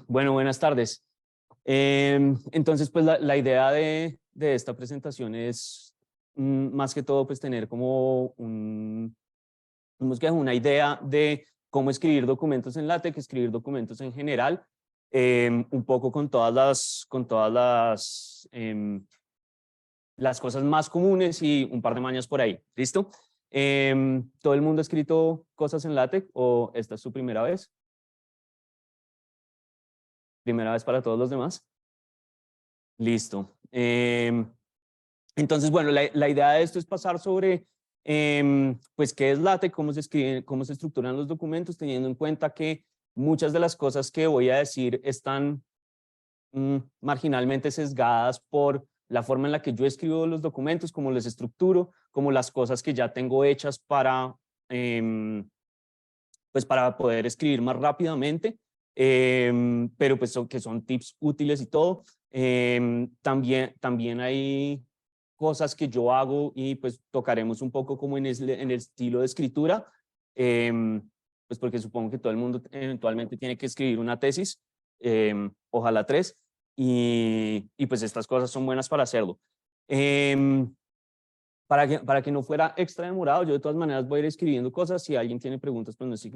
Bueno, buenas tardes. Entonces, pues la idea de esta presentación es más que todo pues tener como una idea de cómo escribir documentos en LaTeX, escribir documentos en general, un poco con las cosas más comunes y un par de mañas por ahí. ¿Listo? ¿Todo el mundo ha escrito cosas en LaTeX o esta es su primera vez? ¿Primera vez para todos los demás? Listo. Entonces, bueno, la idea de esto es pasar sobre, pues, qué es LaTeX, cómo se escriben, cómo se estructuran los documentos, teniendo en cuenta que muchas de las cosas que voy a decir están marginalmente sesgadas por la forma en la que yo escribo los documentos, cómo los estructuro, como las cosas que ya tengo hechas pues para poder escribir más rápidamente, pero pues que son tips útiles y todo. También hay cosas que yo hago y pues tocaremos un poco como en el estilo de escritura, pues porque supongo que todo el mundo eventualmente tiene que escribir una tesis, ojalá 3, y pues estas cosas son buenas para hacerlo. Para que no fuera extra demorado, yo de todas maneras voy a ir escribiendo cosas. Si alguien tiene preguntas, pues no es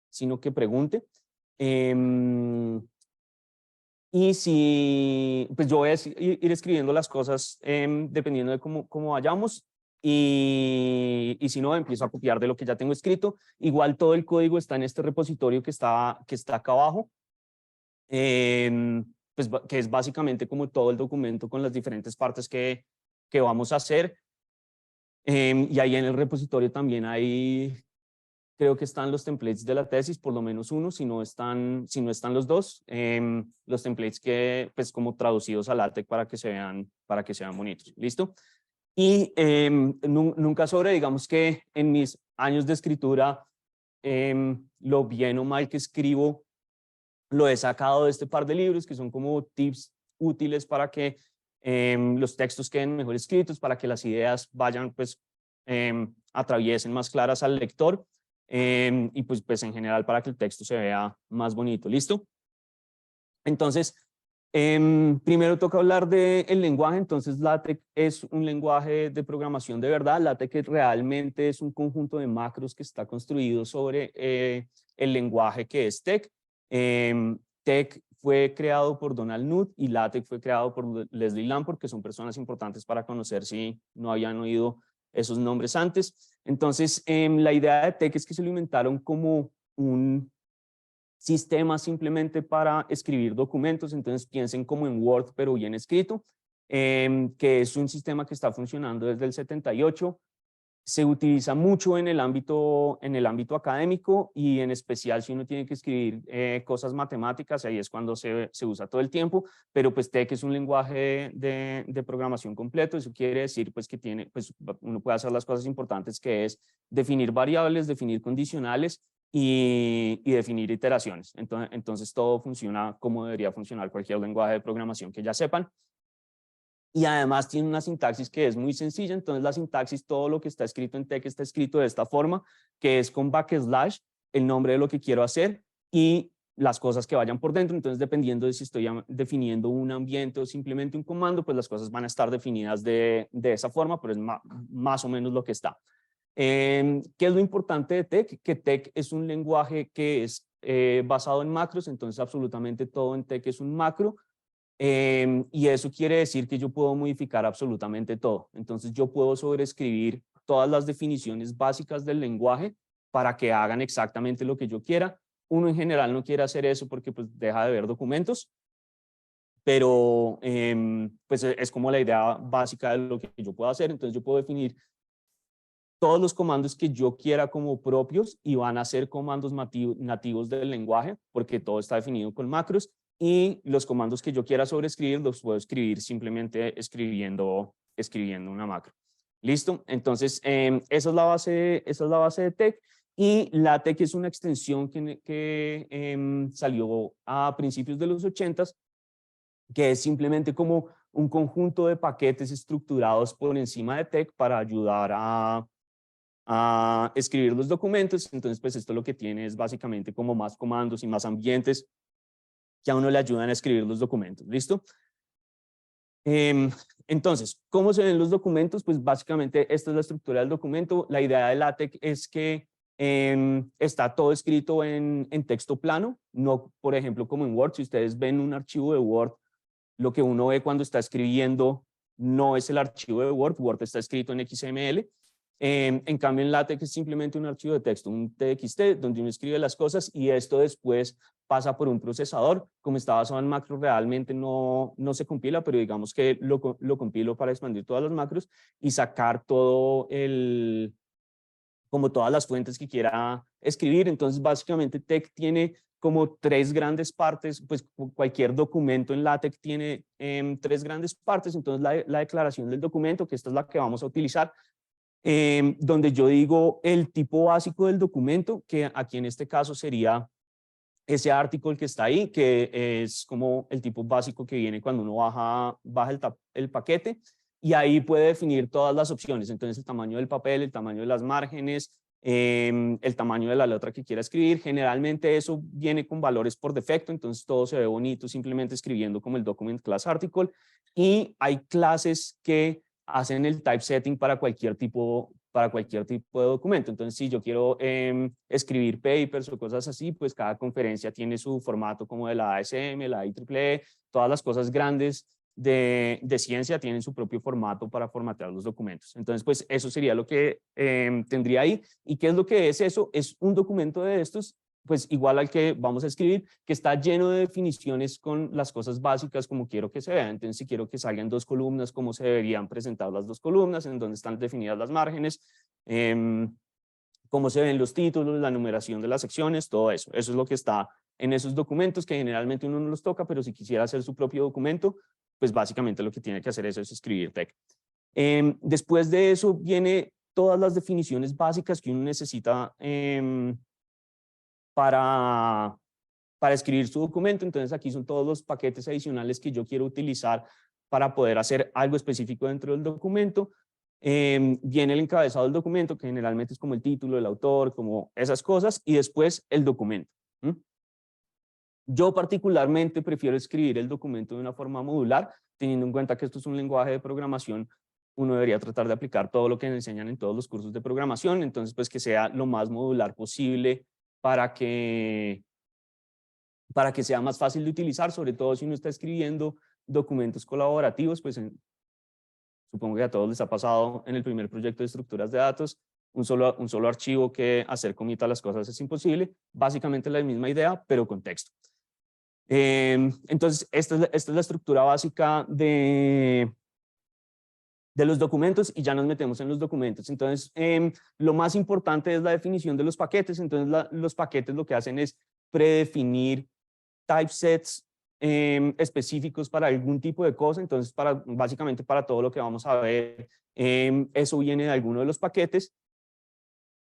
sino que pregunte. Y si, pues yo voy a ir escribiendo las cosas dependiendo de cómo vayamos. Y si no, empiezo a copiar de lo que ya tengo escrito. Igual todo el código está en este repositorio que está acá abajo. Pues que es básicamente como todo el documento con las diferentes partes que vamos a hacer. Y ahí en el repositorio también hay, creo que están los templates de la tesis, por lo menos uno, si no están los dos, los templates que, pues como traducidos a LaTeX para que se vean bonitos. ¿Listo? Y nunca sobre, digamos que en mis años de escritura, lo bien o mal que escribo, lo he sacado de este par de libros que son como tips útiles para que los textos queden mejor escritos, para que las ideas vayan, pues, atraviesen más claras al lector y pues en general para que el texto se vea más bonito. ¿Listo? Entonces, primero toca hablar del lenguaje. Entonces, LaTeX es un lenguaje de programación de verdad. LaTeX realmente es un conjunto de macros que está construido sobre el lenguaje que es TeX. TeX fue creado por Donald Knuth y LaTeX fue creado por Leslie Lamport, que son personas importantes para conocer si no habían oído esos nombres antes. Entonces, la idea de TeX es que se lo inventaron como un sistema simplemente para escribir documentos. Entonces piensen como en Word, pero bien escrito, que es un sistema que está funcionando desde el 78. Se utiliza mucho en el ámbito académico y en especial si uno tiene que escribir cosas matemáticas, ahí es cuando se usa todo el tiempo, pero pues TeX es un lenguaje de programación completo. Eso quiere decir pues que pues uno puede hacer las cosas importantes, que es definir variables, definir condicionales y definir iteraciones. Entonces todo funciona como debería funcionar cualquier lenguaje de programación que ya sepan. Y además tiene una sintaxis que es muy sencilla. Entonces la sintaxis, todo lo que está escrito en TeX está escrito de esta forma, que es con backslash, el nombre de lo que quiero hacer y las cosas que vayan por dentro. Entonces, dependiendo de si estoy definiendo un ambiente o simplemente un comando, pues las cosas van a estar definidas de esa forma, pero es más o menos lo que está. ¿Qué es lo importante de TeX? Que TeX es un lenguaje que es basado en macros. Entonces absolutamente todo en TeX es un macro. Y eso quiere decir que yo puedo modificar absolutamente todo. Entonces yo puedo sobreescribir todas las definiciones básicas del lenguaje para que hagan exactamente lo que yo quiera. Uno en general no quiere hacer eso porque pues deja de ver documentos, pero pues es como la idea básica de lo que yo puedo hacer. Entonces yo puedo definir todos los comandos que yo quiera como propios y van a ser comandos nativos del lenguaje porque todo está definido con macros, y los comandos que yo quiera sobreescribir los puedo escribir simplemente escribiendo una macro. ¿Listo? Entonces, esa es la base de TeX, y LaTeX es una extensión que salió a principios de los 80s, que es simplemente como un conjunto de paquetes estructurados por encima de TeX para ayudar a escribir los documentos. Entonces, pues esto lo que tiene es básicamente como más comandos y más ambientes que a uno le ayudan a escribir los documentos. ¿Listo? Entonces, ¿cómo se ven los documentos? Pues básicamente esta es la estructura del documento. La idea de LaTeX es que está todo escrito en texto plano, no, por ejemplo, como en Word. Si ustedes ven un archivo de Word, lo que uno ve cuando está escribiendo no es el archivo de Word. Word está escrito en XML. En cambio, en LaTeX es simplemente un archivo de texto, un TXT, donde uno escribe las cosas y esto después pasa por un procesador. Como está basado en macros, realmente no se compila, pero digamos que lo compilo para expandir todas las macros y sacar todo como todas las fuentes que quiera escribir. Entonces, básicamente, TeX tiene como tres grandes partes, pues cualquier documento en LaTeX tiene tres grandes partes. Entonces, la declaración del documento, que esta es la que vamos a utilizar, donde yo digo el tipo básico del documento, que aquí en este caso sería ese artículo que está ahí, que es como el tipo básico que viene cuando uno baja el paquete, y ahí puede definir todas las opciones. Entonces el tamaño del papel, el tamaño de las márgenes, el tamaño de la letra que quiera escribir. Generalmente eso viene con valores por defecto, entonces todo se ve bonito simplemente escribiendo como el document class article, y hay clases que hacen el typesetting para cualquier tipo de documento. Entonces, si yo quiero escribir papers o cosas así, pues cada conferencia tiene su formato como de la ASM, la IEEE, todas las cosas grandes de ciencia tienen su propio formato para formatear los documentos. Entonces, pues eso sería lo que tendría ahí. ¿Y qué es lo que es eso? Es un documento de estos, pues igual al que vamos a escribir, que está lleno de definiciones con las cosas básicas como quiero que se vean. Entonces, si quiero que salgan dos columnas, cómo se deberían presentar las dos columnas, en dónde están definidas las márgenes, cómo se ven los títulos, la numeración de las secciones, todo eso. Eso es lo que está en esos documentos, que generalmente uno no los toca, pero si quisiera hacer su propio documento, pues básicamente lo que tiene que hacer es escribir TeX. Después de eso viene todas las definiciones básicas que uno necesita para escribir su documento. Entonces aquí son todos los paquetes adicionales que yo quiero utilizar para poder hacer algo específico dentro del documento. Viene el encabezado del documento, que generalmente es como el título, el autor, como esas cosas, y después el documento. Yo particularmente prefiero escribir el documento de una forma modular, teniendo en cuenta que esto es un lenguaje de programación. Uno debería tratar de aplicar todo lo que enseñan en todos los cursos de programación, entonces pues que sea lo más modular posible para que sea más fácil de utilizar, sobre todo si uno está escribiendo documentos colaborativos. Pues supongo que a todos les ha pasado en el primer proyecto de estructuras de datos, un solo archivo que hacer comita las cosas es imposible. Básicamente la misma idea, pero con texto. Entonces, esta es la estructura básica de los documentos, y ya nos metemos en los documentos. Entonces, lo más importante es la definición de los paquetes. Entonces, los paquetes lo que hacen es predefinir typesets específicos para algún tipo de cosa. Entonces, básicamente para todo lo que vamos a ver, eso viene de alguno de los paquetes,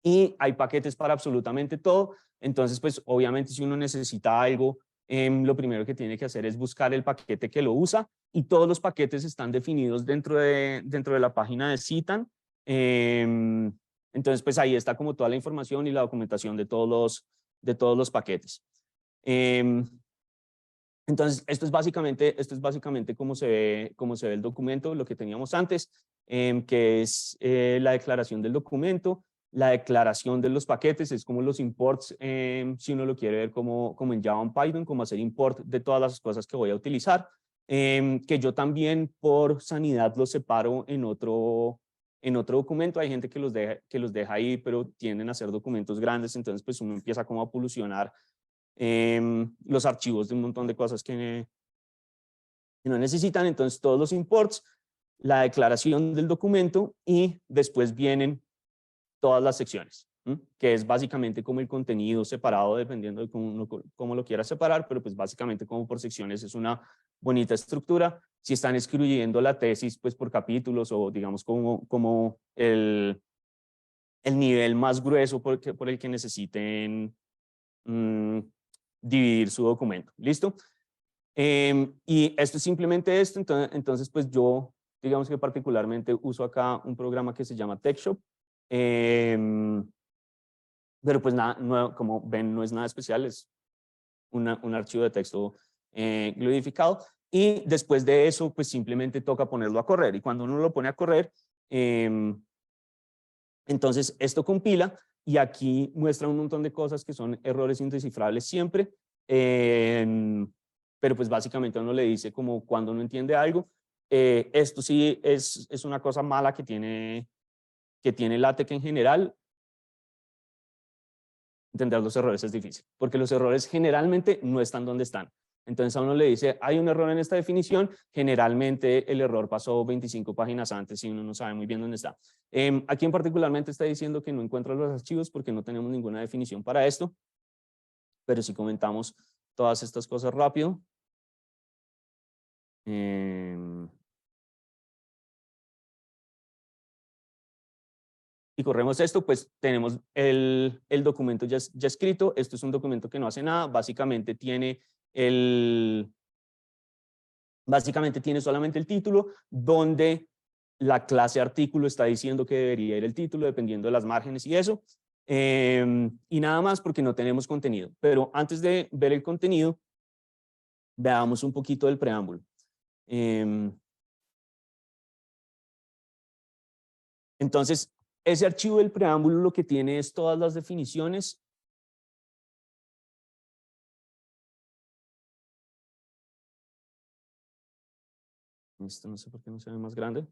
y hay paquetes para absolutamente todo. Entonces, pues obviamente si uno necesita algo, lo primero que tiene que hacer es buscar el paquete que lo usa, y todos los paquetes están definidos dentro de la página de Citan. Entonces, pues ahí está como toda la información y la documentación de todos los paquetes. Entonces, esto es básicamente cómo se ve el documento, lo que teníamos antes, que es la declaración del documento. La declaración de los paquetes es como los imports, si uno lo quiere ver como en Java o Python, como hacer import de todas las cosas que voy a utilizar, que yo también por sanidad los separo en otro documento. Hay gente que los deja ahí, pero tienden a ser documentos grandes, entonces pues uno empieza como a polucionar los archivos de un montón de cosas que no necesitan. Entonces todos los imports, la declaración del documento, y después vienen todas las secciones, que es básicamente como el contenido separado, dependiendo de cómo lo quiera separar, pero pues básicamente como por secciones es una bonita estructura. Si están escribiendo la tesis pues por capítulos, o digamos como el nivel más grueso por el que necesiten dividir su documento. ¿Listo? Y esto es simplemente esto. Entonces pues yo, digamos que particularmente uso acá un programa que se llama TeXshop, pero pues nada, como ven, no es nada especial, es un archivo de texto glorificado. Y después de eso, pues simplemente toca ponerlo a correr. Y cuando uno lo pone a correr, entonces esto compila y aquí muestra un montón de cosas que son errores indescifrables siempre. Pero pues básicamente uno le dice como cuando no entiende algo. Esto sí es una cosa mala que tiene LaTeX en general. Entender los errores es difícil, porque los errores generalmente no están donde están. Entonces a uno le dice, hay un error en esta definición, generalmente el error pasó 25 páginas antes y uno no sabe muy bien dónde está. Aquí en particularmente está diciendo que no encuentra los archivos porque no tenemos ninguna definición para esto, pero si comentamos todas estas cosas rápido. Y corremos esto, pues tenemos el documento ya escrito. Esto es un documento que no hace nada, básicamente tiene solamente el título, donde la clase artículo está diciendo que debería ir el título, dependiendo de las márgenes y eso. Y nada más porque no tenemos contenido. Pero antes de ver el contenido, veamos un poquito del preámbulo. Entonces, ese archivo del preámbulo lo que tiene es todas las definiciones. Esto no sé por qué no se ve más grande.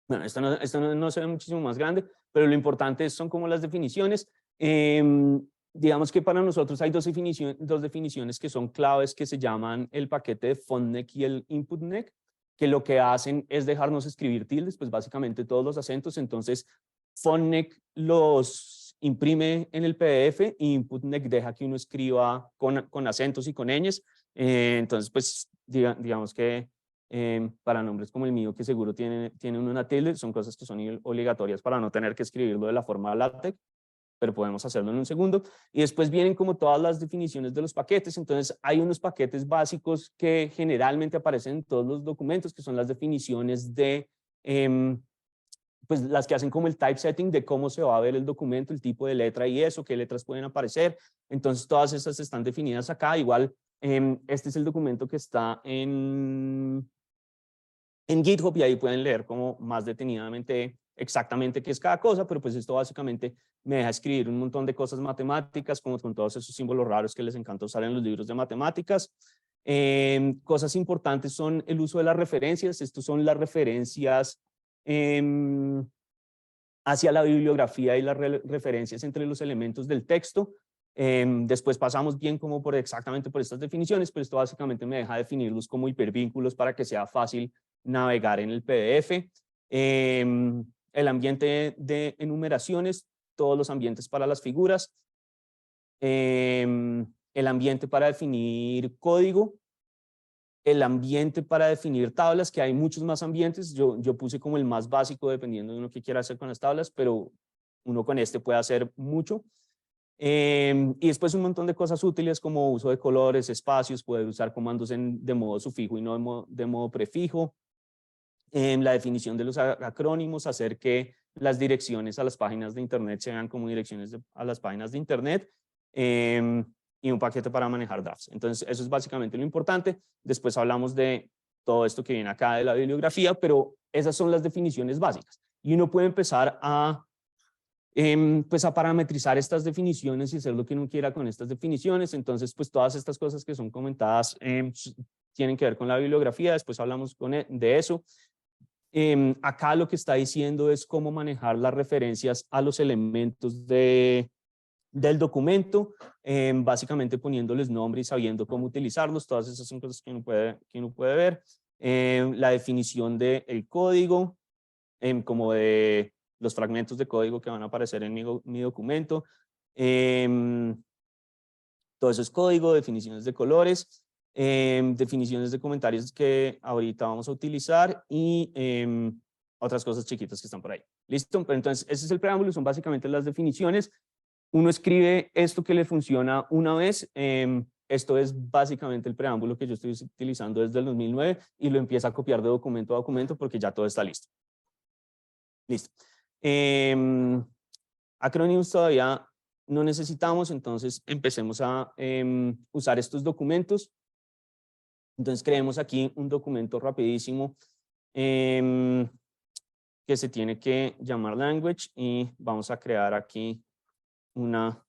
Bueno, esto no se ve muchísimo más grande, pero lo importante son como las definiciones. Digamos que para nosotros hay dos definiciones que son claves que se llaman el paquete de FontNeck y el InputNeck, que lo que hacen es dejarnos escribir tildes, pues básicamente todos los acentos. Entonces, FontNeck los imprime en el PDF y InputNeck deja que uno escriba con acentos y con ñes. Entonces, pues digamos que para nombres como el mío, que seguro tienen una tilde, son cosas que son obligatorias para no tener que escribirlo de la forma LaTeX, pero podemos hacerlo en un segundo. Y después vienen como todas las definiciones de los paquetes. Entonces hay unos paquetes básicos que generalmente aparecen en todos los documentos, que son las definiciones de, pues las que hacen como el typesetting de cómo se va a ver el documento, el tipo de letra y eso, qué letras pueden aparecer. Entonces todas esas están definidas acá. Igual, este es el documento que está en GitHub y ahí pueden leer como más detenidamente exactamente qué es cada cosa, pero pues esto básicamente me deja escribir un montón de cosas matemáticas, como con todos esos símbolos raros que les encanta usar en los libros de matemáticas. Cosas importantes son el uso de las referencias. Estos son las referencias hacia la bibliografía y las referencias entre los elementos del texto. Después pasamos bien como exactamente por estas definiciones, pero esto básicamente me deja definirlos como hipervínculos para que sea fácil navegar en el PDF. El ambiente de enumeraciones, todos los ambientes para las figuras. El ambiente para definir código. El ambiente para definir tablas, que hay muchos más ambientes. Yo puse como el más básico dependiendo de uno que quiera hacer con las tablas, pero uno con este puede hacer mucho. Y después un montón de cosas útiles como uso de colores, espacios, poder usar comandos de modo sufijo y no de modo prefijo. La definición de los acrónimos, hacer que las direcciones a las páginas de internet se vean como direcciones a las páginas de internet. Y un paquete para manejar drafts. Entonces eso es básicamente lo importante. Después hablamos de todo esto que viene acá de la bibliografía, pero esas son las definiciones básicas. Y uno puede empezar pues a parametrizar estas definiciones y hacer lo que uno quiera con estas definiciones. Entonces, pues todas estas cosas que son comentadas tienen que ver con la bibliografía. Después hablamos de eso. Acá lo que está diciendo es cómo manejar las referencias a los elementos del documento, básicamente poniéndoles nombre y sabiendo cómo utilizarlos. Todas esas son cosas que uno puede ver. La definición del código, como de los fragmentos de código que van a aparecer en mi documento. Todo eso es código, definiciones de colores, definiciones de comentarios que ahorita vamos a utilizar y otras cosas chiquitas que están por ahí. ¿Listo? Pero entonces, ese es el preámbulo, son básicamente las definiciones. Uno escribe esto que le funciona una vez. Esto es básicamente el preámbulo que yo estoy utilizando desde el 2009 y lo empieza a copiar de documento a documento porque ya todo está listo. Listo. Acronyms todavía no necesitamos, entonces empecemos a usar estos documentos. Entonces creemos aquí un documento rapidísimo que se tiene que llamar language y vamos a crear aquí una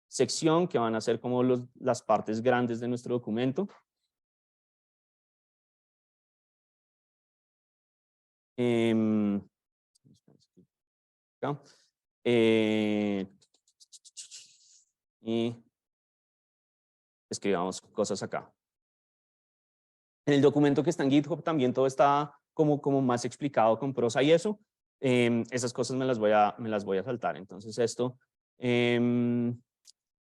sección que van a ser como las partes grandes de nuestro documento. Acá. Y escribamos cosas acá. En el documento que está en GitHub también todo está como más explicado con prosa y eso. Esas cosas me las voy a saltar. Entonces esto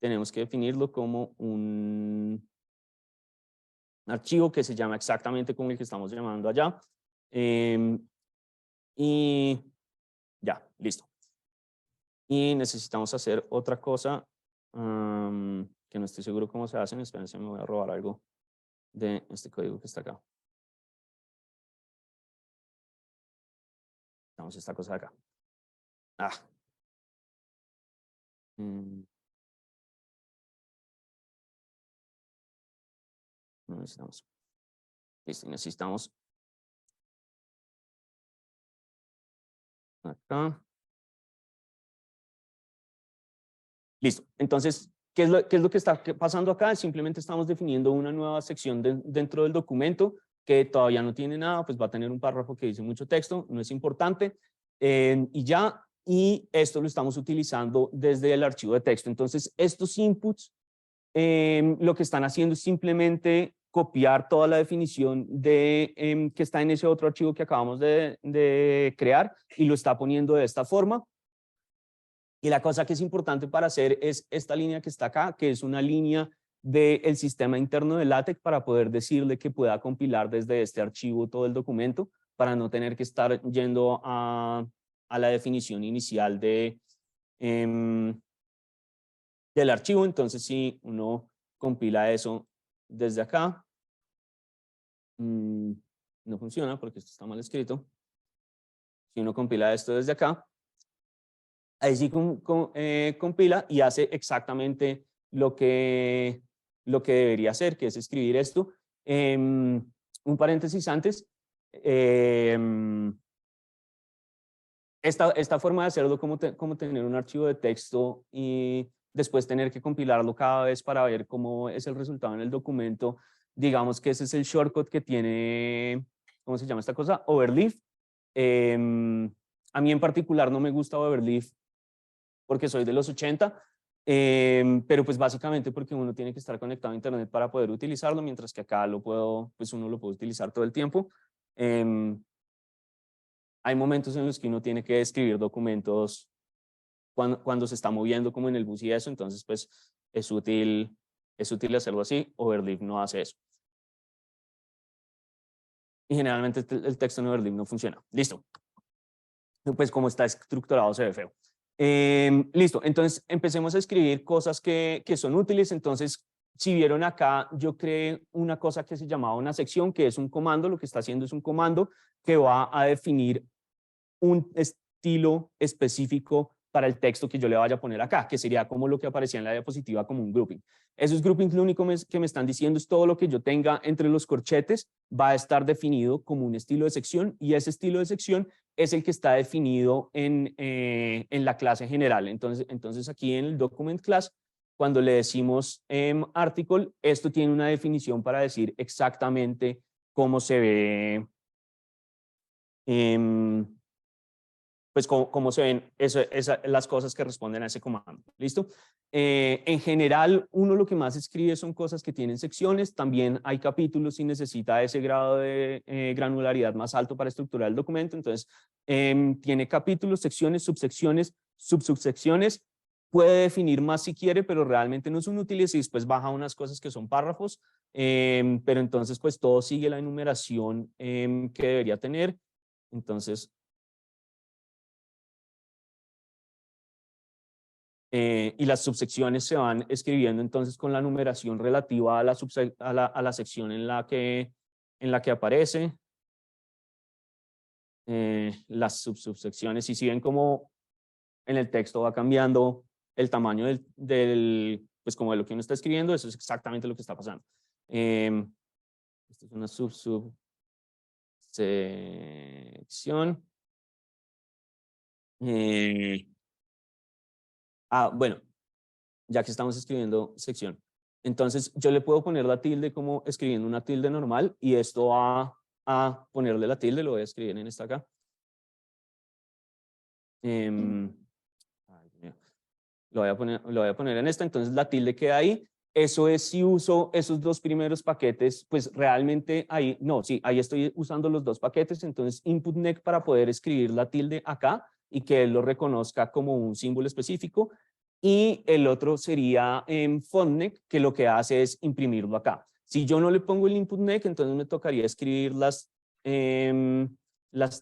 tenemos que definirlo como un archivo que se llama exactamente como el que estamos llamando allá. Y ya, listo. Y necesitamos hacer otra cosa que no estoy seguro cómo se hace. Espérense, me voy a robar algo de este código que está acá. Vamos a esta cosa de acá. No necesitamos. Listo, necesitamos acá. Listo. Entonces, ¿qué es lo que está pasando acá? Simplemente estamos definiendo una nueva sección dentro del documento que todavía no tiene nada, pues va a tener un párrafo que dice mucho texto, no es importante. Y ya, y esto lo estamos utilizando desde el archivo de texto. Entonces, estos inputs lo que están haciendo es simplemente copiar toda la definición que está en ese otro archivo que acabamos de crear y lo está poniendo de esta forma. Y la cosa que es importante para hacer es esta línea que está acá, que es una línea del sistema interno de LaTeX para poder decirle que pueda compilar desde este archivo todo el documento para no tener que estar yendo a la definición inicial del archivo. Entonces, si uno compila eso desde acá, no funciona porque esto está mal escrito. Si uno compila esto desde acá, ahí sí compila y hace exactamente lo que debería hacer, que es escribir esto. Un paréntesis antes. Esta forma de hacerlo como tener un archivo de texto y después tener que compilarlo cada vez para ver cómo es el resultado en el documento. Digamos que ese es el shortcut que tiene, ¿cómo se llama esta cosa? Overleaf. A mí en particular no me gusta Overleaf porque soy de los 80, pero pues básicamente porque uno tiene que estar conectado a internet para poder utilizarlo, mientras que acá pues uno lo puede utilizar todo el tiempo. Hay momentos en los que uno tiene que escribir documentos cuando se está moviendo como en el bus y eso, entonces pues es útil hacerlo así. Overleaf no hace eso. Y generalmente el texto en Overleaf no funciona. Listo. Pues como está estructurado se ve feo. Listo, entonces empecemos a escribir cosas que son útiles. Entonces, si vieron acá, yo creé una cosa que se llamaba una sección, que es un comando. Lo que está haciendo es un comando que va a definir un estilo específico para el texto que yo le vaya a poner acá, que sería como lo que aparecía en la diapositiva como un grouping. Esos groupings lo único que me están diciendo es todo lo que yo tenga entre los corchetes va a estar definido como un estilo de sección, y ese estilo de sección es el que está definido en la clase general. Entonces aquí en el document class, cuando le decimos article, esto tiene una definición para decir exactamente cómo se ve pues cómo se ven las cosas que responden a ese comando. ¿Listo? En general, uno lo que más escribe son cosas que tienen secciones. También hay capítulos si necesita ese grado de granularidad más alto para estructurar el documento. Entonces, tiene capítulos, secciones, subsecciones, subsecciones. Puede definir más si quiere, pero realmente no son útiles, y después baja unas cosas que son párrafos. Pero entonces, pues todo sigue la enumeración que debería tener. Entonces, y las subsecciones se van escribiendo entonces con la numeración relativa a la sección en la que aparece. Las subsecciones, y si ven como en el texto va cambiando el tamaño pues como de lo que uno está escribiendo, eso es exactamente lo que está pasando. Esta es una subsección. Bueno, ya que estamos escribiendo sección. Entonces yo le puedo poner la tilde como escribiendo una tilde normal y esto va a ponerle la tilde, lo voy a escribir en esta acá. Lo voy a poner en esta, entonces la tilde queda ahí. Eso es si uso esos dos primeros paquetes, pues realmente ahí, no, sí, ahí estoy usando los dos paquetes, entonces input_neck para poder escribir la tilde acá y que él lo reconozca como un símbolo específico. Y el otro sería fontneck, que lo que hace es imprimirlo acá. Si yo no le pongo el input_neck, entonces me tocaría escribir las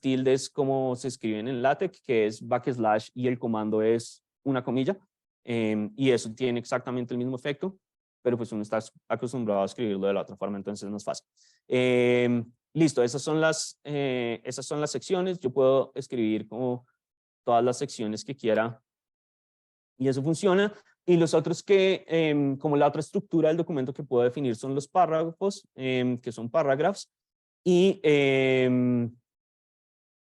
tildes como se escriben en LaTeX, que es backslash y el comando es una comilla. Y eso tiene exactamente el mismo efecto, pero pues uno está acostumbrado a escribirlo de la otra forma, entonces no es fácil. Listo, esas son las secciones. Yo puedo escribir como todas las secciones que quiera y eso funciona. Y los otros como la otra estructura del documento que puedo definir son los párrafos, que son paragraphs. Y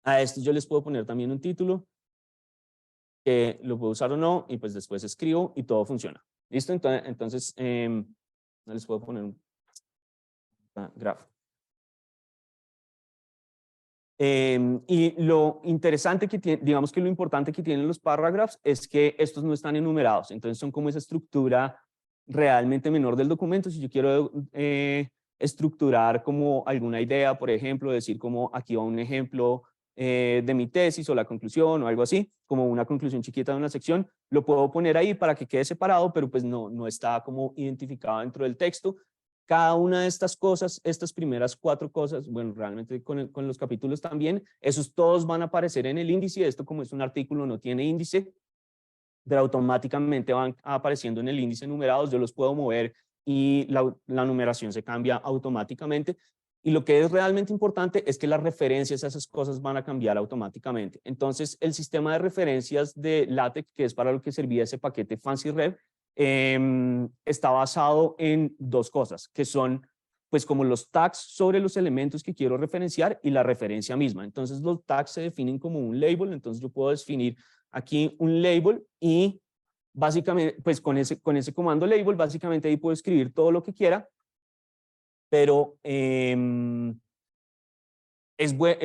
a esto yo les puedo poner también un título, que lo puedo usar o no, y pues después escribo y todo funciona. ¿Listo? Entonces no les puedo poner un graph. Y lo interesante que tiene, digamos que lo importante que tienen los paragraphs es que estos no están enumerados, entonces son como esa estructura realmente menor del documento. Si yo quiero estructurar como alguna idea, por ejemplo, decir como aquí va un ejemplo de mi tesis o la conclusión o algo así, como una conclusión chiquita de una sección, lo puedo poner ahí para que quede separado, pero pues no está como identificado dentro del texto. Cada una de estas cosas, estas primeras 4 cosas, bueno, realmente con los capítulos también, esos todos van a aparecer en el índice. Esto, como es un artículo, no tiene índice, pero automáticamente van apareciendo en el índice numerados. Yo los puedo mover y la numeración se cambia automáticamente. Y lo que es realmente importante es que las referencias a esas cosas van a cambiar automáticamente. Entonces, el sistema de referencias de LaTeX, que es para lo que servía ese paquete FancyRef, está basado en 2 cosas, que son pues como los tags sobre los elementos que quiero referenciar y la referencia misma. Entonces los tags se definen como un label, entonces yo puedo definir aquí un label y básicamente pues con ese comando label básicamente ahí puedo escribir todo lo que quiera, pero es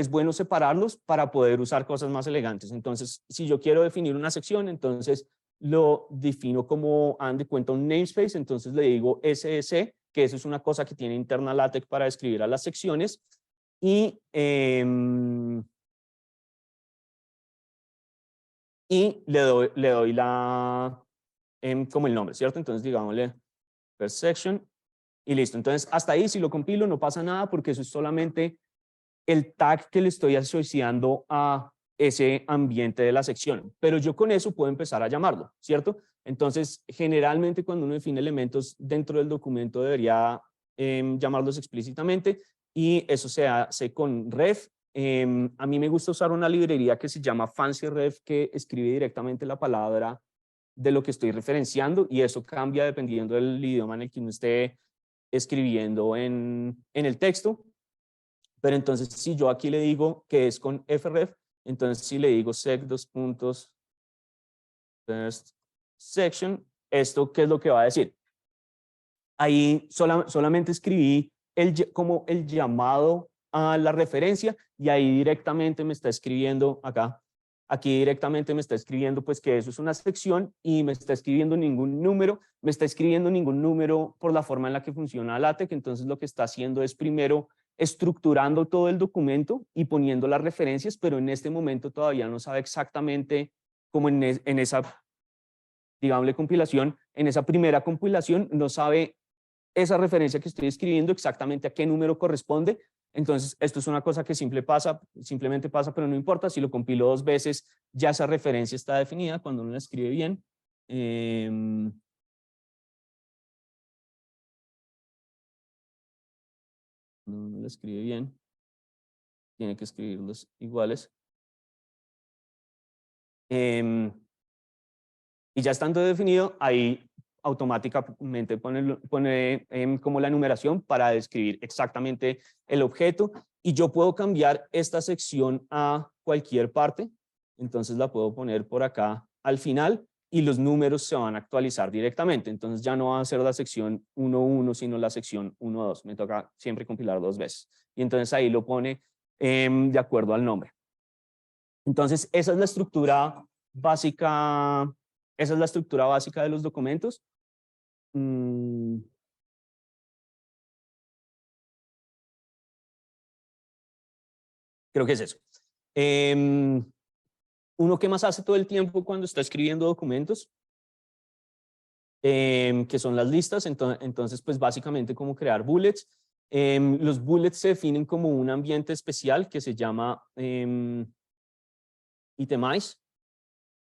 bueno separarlos para poder usar cosas más elegantes. Entonces, si yo quiero definir una sección, entonces lo defino como, hagan de cuenta, un namespace, entonces le digo SS, que eso es una cosa que tiene interna LaTeX para escribir a las secciones, y le doy como el nombre, ¿cierto? Entonces, digámosle per section, y listo. Entonces, hasta ahí, si lo compilo, no pasa nada, porque eso es solamente el tag que le estoy asociando a ese ambiente de la sección, pero yo con eso puedo empezar a llamarlo, ¿cierto? Entonces, generalmente cuando uno define elementos dentro del documento debería llamarlos explícitamente, y eso se hace con ref. A mí me gusta usar una librería que se llama FancyRef, que escribe directamente la palabra de lo que estoy referenciando, y eso cambia dependiendo del idioma en el que uno esté escribiendo en el texto. Pero entonces, si yo aquí le digo que es con fref, entonces si le digo sec first section, ¿esto qué es lo que va a decir? Ahí solamente escribí como el llamado a la referencia, y ahí directamente me está escribiendo acá. Aquí directamente me está escribiendo pues que eso es una sección, y me está escribiendo ningún número, por la forma en la que funciona LaTeX. Entonces lo que está haciendo es primero estructurando todo el documento y poniendo las referencias, pero en este momento todavía no sabe exactamente cómo en esa, digámosle, compilación, en esa primera compilación no sabe esa referencia que estoy escribiendo exactamente a qué número corresponde. Entonces, esto es una cosa que simplemente pasa, pero no importa. Si lo compilo 2 veces, ya esa referencia está definida cuando uno la escribe bien. No, no lo escribe bien. Tiene que escribirlos iguales. Y ya estando definido, ahí automáticamente pone como la numeración para describir exactamente el objeto. Y yo puedo cambiar esta sección a cualquier parte. Entonces la puedo poner por acá al final y los números se van a actualizar directamente. Entonces ya no va a ser la sección 1.1, sino la sección 1.2. Me toca siempre compilar 2 veces. Y entonces ahí lo pone de acuerdo al nombre. Entonces esa es la estructura básica. Esa es la estructura básica de los documentos. Creo que es eso. Uno que más hace todo el tiempo cuando está escribiendo documentos, que son las listas. Entonces, pues básicamente como crear bullets. Los bullets se definen como un ambiente especial que se llama itemize,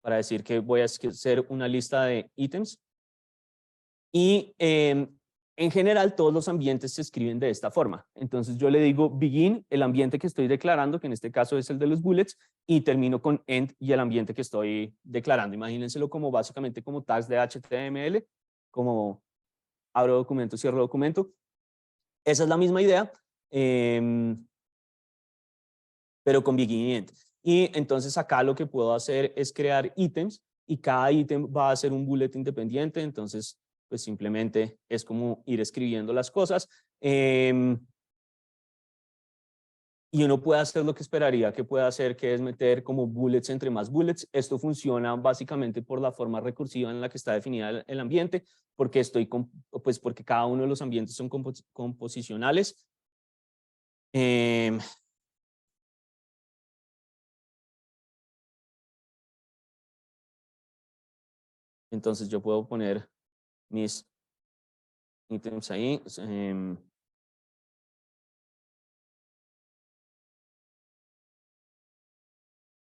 para decir que voy a hacer una lista de ítems. Y en general todos los ambientes se escriben de esta forma. Entonces yo le digo begin, el ambiente que estoy declarando, que en este caso es el de los bullets, y termino con end y el ambiente que estoy declarando. Imagínenselo como básicamente como tags de HTML, como abro documento, cierro documento. Esa es la misma idea, pero con begin y end. Y entonces acá lo que puedo hacer es crear ítems y cada ítem va a ser un bullet independiente. Entonces pues simplemente es como ir escribiendo las cosas. Y uno puede hacer lo que esperaría que pueda hacer, que es meter como bullets entre más bullets. Esto funciona básicamente por la forma recursiva en la que está definida el ambiente, porque pues porque cada uno de los ambientes son composicionales. Entonces yo puedo poner mis ítems ahí.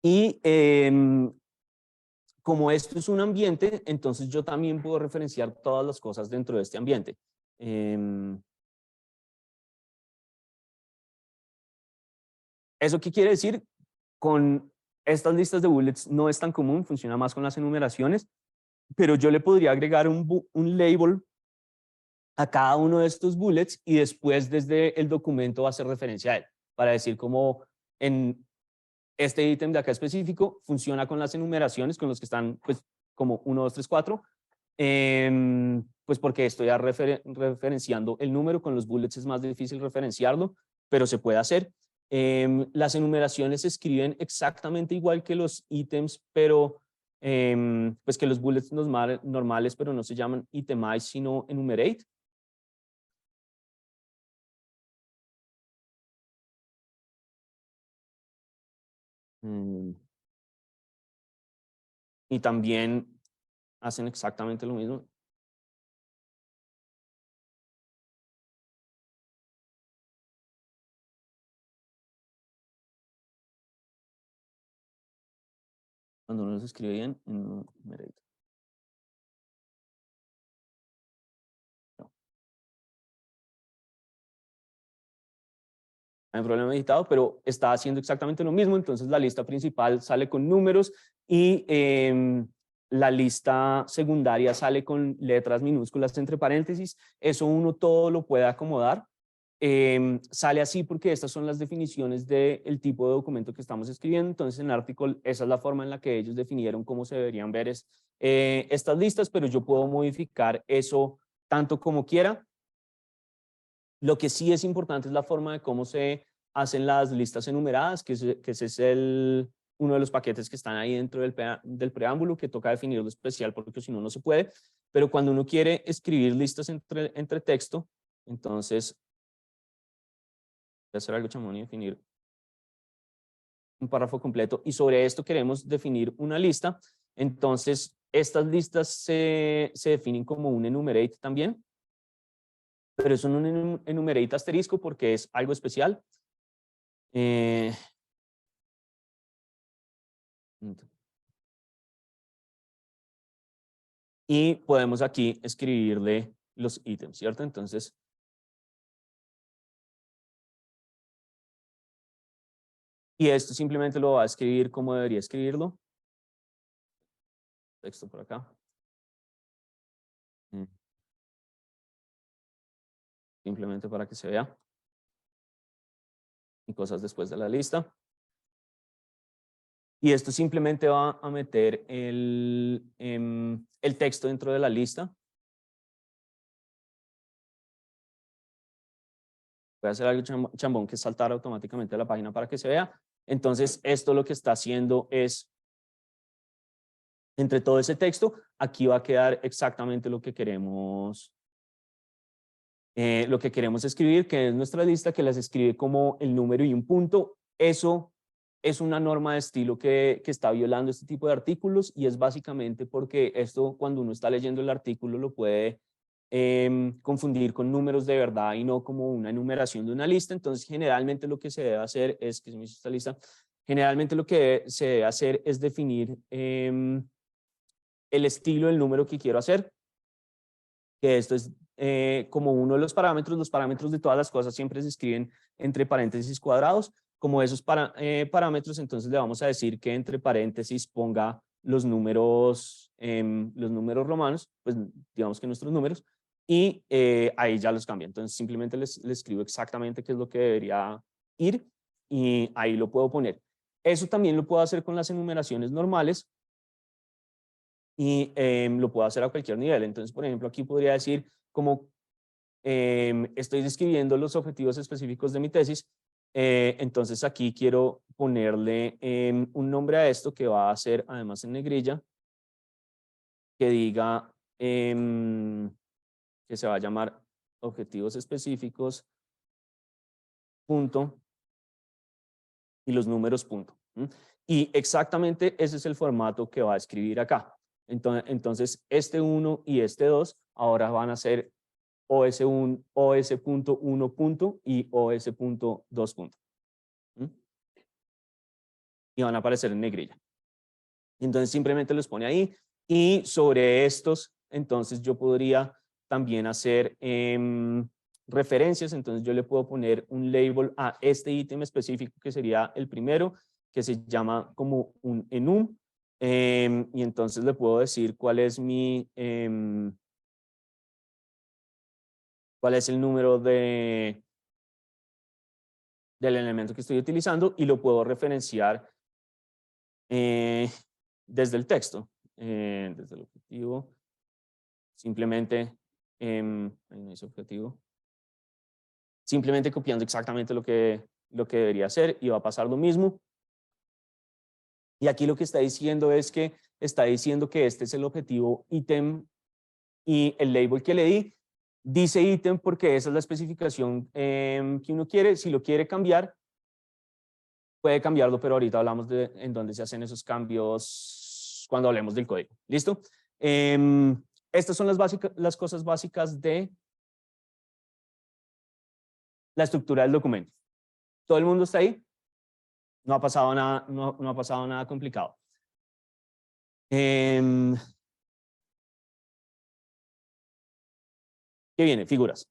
Y como esto es un ambiente, entonces yo también puedo referenciar todas las cosas dentro de este ambiente. ¿Eso qué quiere decir? Con estas listas de bullets no es tan común, funciona más con las enumeraciones, pero yo le podría agregar un label a cada uno de estos bullets y después desde el documento hacer referencia a él, para decir como en este ítem de acá específico funciona con las enumeraciones, con los que están pues como 1, 2, 3, 4, pues porque estoy referenciando el número. Con los bullets es más difícil referenciarlo, pero se puede hacer. Las enumeraciones se escriben exactamente igual que los ítems, pero pues que los bullets normales, pero no se llaman itemize, sino enumerate. Y también hacen exactamente lo mismo. Cuando uno se escribe bien, enumerate. No hay problema editado, pero está haciendo exactamente lo mismo. Entonces la lista principal sale con números y la lista secundaria sale con letras minúsculas entre paréntesis. Eso uno todo lo puede acomodar. Sale así porque estas son las definiciones del tipo de documento que estamos escribiendo. Entonces en Article esa es la forma en la que ellos definieron cómo se deberían ver estas listas, pero yo puedo modificar eso tanto como quiera. Lo que sí es importante es la forma de cómo se hacen las listas enumeradas, que ese es uno de los paquetes que están ahí dentro del preámbulo, que toca definirlo especial porque si no, no se puede. Pero cuando uno quiere escribir listas entre texto, entonces voy a hacer algo chamón y definir un párrafo completo. Y sobre esto queremos definir una lista. Entonces, estas listas se definen como un enumerate también, pero es un enumerate asterisco porque es algo especial. Eh, y podemos aquí escribirle los ítems, ¿cierto? Entonces, y esto simplemente lo va a escribir como debería escribirlo. Texto por acá. Simplemente para que se vea. Y cosas después de la lista. Y esto simplemente va a meter el texto dentro de la lista. Voy a hacer algo chambón, que es saltar automáticamente a la página para que se vea. Entonces, esto lo que está haciendo es, entre todo ese texto, aquí va a quedar exactamente lo que queremos escribir, que es nuestra lista, que las escribe como el número y un punto. Eso es una norma de estilo que está violando este tipo de artículos, y es básicamente porque esto, cuando uno está leyendo el artículo, lo puede confundir con números de verdad y no como una enumeración de una lista. Entonces, generalmente lo que se debe hacer es, que se me hizo esta lista, generalmente lo que se debe hacer es definir el estilo del número que quiero hacer, que esto es como uno de los parámetros de todas las cosas siempre se escriben entre paréntesis cuadrados. Como esos parámetros, entonces le vamos a decir que entre paréntesis ponga los números romanos, pues digamos que nuestros números, y ahí ya los cambia. Entonces simplemente les escribo exactamente qué es lo que debería ir, y ahí lo puedo poner. Eso también lo puedo hacer con las enumeraciones normales, y lo puedo hacer a cualquier nivel. Entonces, por ejemplo, aquí podría decir como estoy describiendo los objetivos específicos de mi tesis, entonces aquí quiero ponerle un nombre a esto que va a ser además en negrilla, que diga que se va a llamar objetivos específicos, punto, y los números, punto. Y exactamente ese es el formato que va a escribir acá. Entonces, este 1 y este 2 ahora van a ser OS1, OS.1 y OS.2. Y van a aparecer en negrilla. Entonces simplemente los pone ahí, y sobre estos, entonces yo podría también hacer referencias. Entonces yo le puedo poner un label a este ítem específico, que sería el primero, que se llama como un enum, y entonces le puedo decir cuál es cuál es el número del elemento que estoy utilizando, y lo puedo referenciar desde el texto, desde el objetivo, simplemente, ahí no dice objetivo, simplemente copiando exactamente lo que debería hacer, y va a pasar lo mismo. Y aquí lo que está diciendo es que este es el objetivo ítem, y el label que le di dice ítem porque esa es la especificación que uno quiere. Si lo quiere cambiar, puede cambiarlo, pero ahorita hablamos de en dónde se hacen esos cambios cuando hablemos del código. ¿Listo? Estas son las cosas básicas de la estructura del documento. ¿Todo el mundo está ahí? No ha pasado nada, no ha pasado nada complicado. ¿Qué viene? Figuras.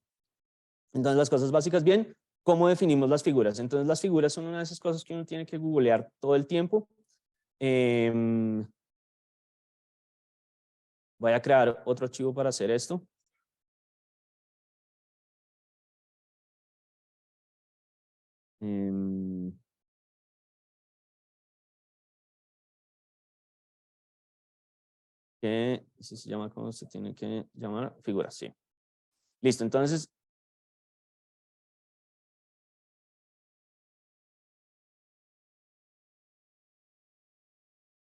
Entonces, las cosas básicas, bien. ¿Cómo definimos las figuras? Entonces, las figuras son una de esas cosas que uno tiene que googlear todo el tiempo. Voy a crear otro archivo para hacer esto. Que se llama, ¿cómo se tiene que llamar? Figuras, sí. Listo, entonces,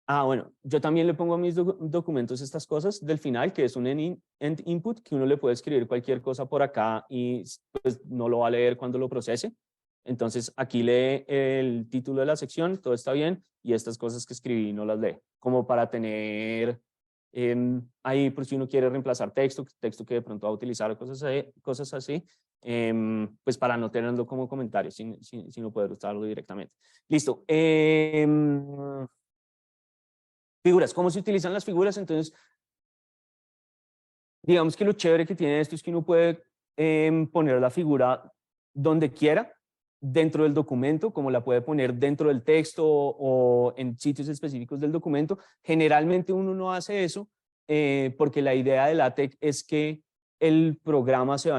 bueno, yo también le pongo a mis documentos estas cosas del final, que es un end input, que uno le puede escribir cualquier cosa por acá y pues no lo va a leer cuando lo procese. Entonces aquí lee el título de la sección, todo está bien, y estas cosas que escribí no las lee, como para tener ahí, por si uno quiere reemplazar texto que de pronto va a utilizar o cosas así, pues para no tenerlo como comentario, sino poder usarlo directamente. Listo. Figuras, ¿cómo se utilizan las figuras? Entonces, Digamos que lo chévere que tiene esto es que uno puede poner la figura donde quiera dentro del documento, como la puede poner dentro del texto o en sitios específicos del documento. Generalmente uno no hace eso porque la idea de LaTeX es que el programa se va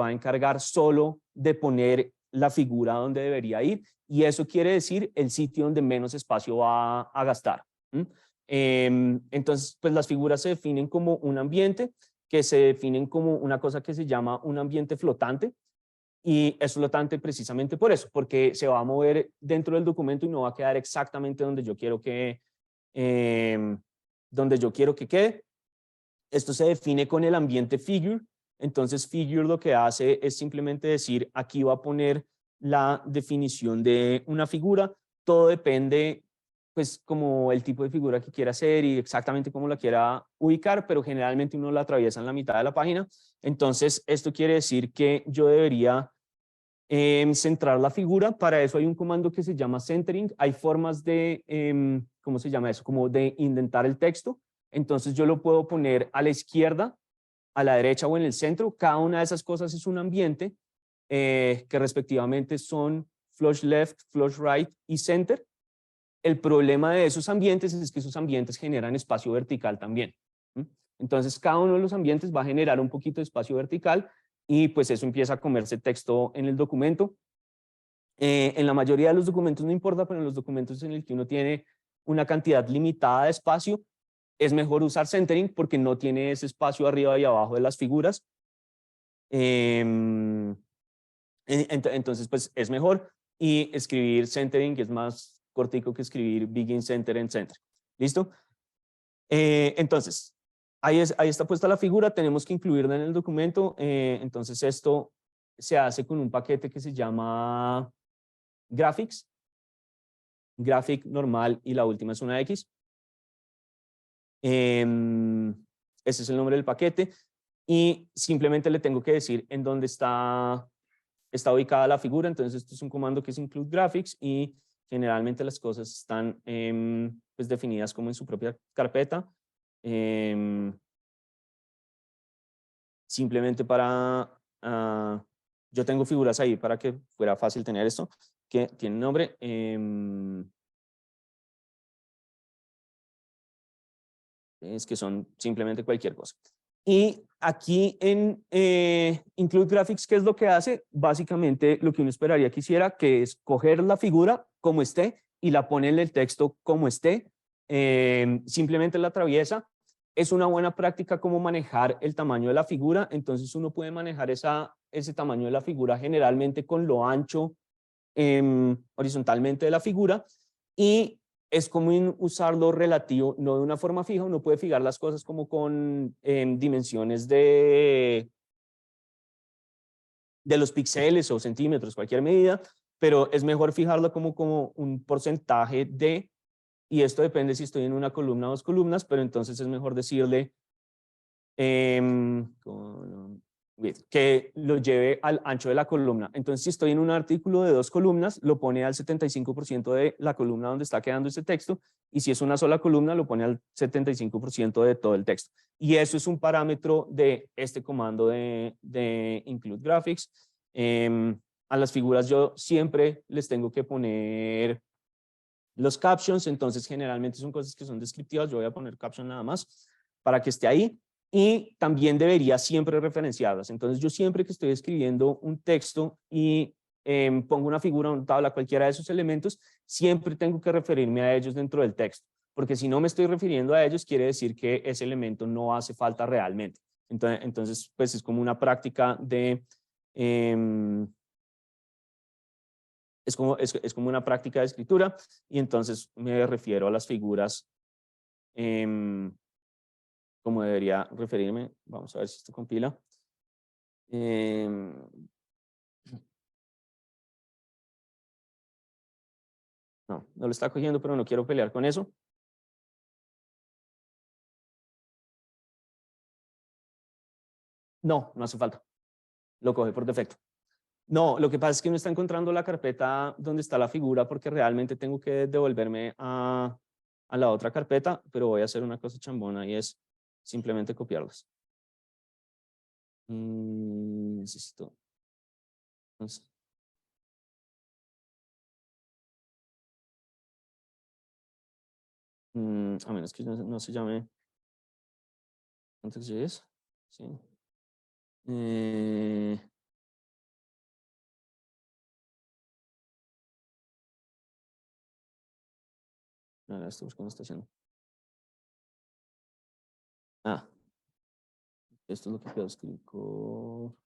a encargar solo de poner la figura donde debería ir, y eso quiere decir el sitio donde menos espacio va a gastar. Entonces, pues las figuras se definen como un ambiente, que se definen como una cosa que se llama un ambiente flotante, y es flotante precisamente por eso, porque se va a mover dentro del documento y no va a quedar exactamente donde yo quiero que quede. Esto se define con el ambiente figure. Entonces figure lo que hace es simplemente decir, aquí va a poner la definición de una figura. Todo depende pues como el tipo de figura que quiera hacer y exactamente cómo la quiera ubicar, pero generalmente uno la atraviesa en la mitad de la página. Entonces esto quiere decir que yo debería centrar la figura. Para eso hay un comando que se llama centering. Hay formas de, ¿cómo se llama eso? Como de indentar el texto. Entonces yo lo puedo poner a la izquierda, a la derecha o en el centro. Cada una de esas cosas es un ambiente que respectivamente son flush left, flush right y center. El problema de esos ambientes es que esos ambientes generan espacio vertical también. Entonces cada uno de los ambientes va a generar un poquito de espacio vertical y pues eso empieza a comerse texto en el documento. En la mayoría de los documentos no importa, pero en los documentos en el que uno tiene una cantidad limitada de espacio, es mejor usar centering porque no tiene ese espacio arriba y abajo de las figuras. Entonces, pues es mejor. Y escribir centering, que es más cortico que escribir begin center en center. ¿Listo? Entonces, ahí está puesta la figura, tenemos que incluirla en el documento. Entonces, esto se hace con un paquete que se llama graphics, graphic normal y la última es una X. Ese es el nombre del paquete y simplemente le tengo que decir en dónde está ubicada la figura. Entonces esto es un comando que es include graphics y generalmente las cosas están pues definidas como en su propia carpeta. Simplemente para, yo tengo figuras ahí para que fuera fácil tener esto, que tiene nombre. Es que son simplemente cualquier cosa. Y aquí en Include Graphics, ¿qué es lo que hace? Básicamente lo que uno esperaría que hiciera, que es coger la figura como esté y la pone en el texto como esté. Simplemente la atraviesa. Es una buena práctica como manejar el tamaño de la figura. Entonces uno puede manejar ese tamaño de la figura generalmente con lo ancho horizontalmente de la figura, y es común usarlo relativo, no de una forma fija. Uno puede fijar las cosas como con dimensiones de los píxeles o centímetros, cualquier medida, pero es mejor fijarlo como un porcentaje de, y esto depende si estoy en una columna o dos columnas, pero entonces es mejor decirle que lo lleve al ancho de la columna. Entonces, si estoy en un artículo de dos columnas, lo pone al 75% de la columna donde está quedando ese texto, y si es una sola columna, lo pone al 75% de todo el texto. Y eso es un parámetro de este comando de Include Graphics. A las figuras yo siempre les tengo que poner los captions, entonces generalmente son cosas que son descriptivas. Yo voy a poner caption nada más para que esté ahí. Y también debería siempre referenciarlas. Entonces yo siempre que estoy escribiendo un texto y pongo una figura, una tabla, cualquiera de esos elementos, siempre tengo que referirme a ellos dentro del texto, porque si no me estoy refiriendo a ellos, quiere decir que ese elemento no hace falta realmente. Entonces pues es como una práctica de... es como una práctica de escritura, y entonces me refiero a las figuras como debería referirme. Vamos a ver si esto compila. No lo está cogiendo, pero no quiero pelear con eso. No hace falta. Lo coge por defecto. No, lo que pasa es que no está encontrando la carpeta donde está la figura, porque realmente tengo que devolverme a la otra carpeta, pero voy a hacer una cosa chambona y es simplemente copiarlas. Necesito. Entonces, a menos que no se llame context.js. Sí. No, estoy buscando esta estación. Ah, esto es lo que quedó escrito.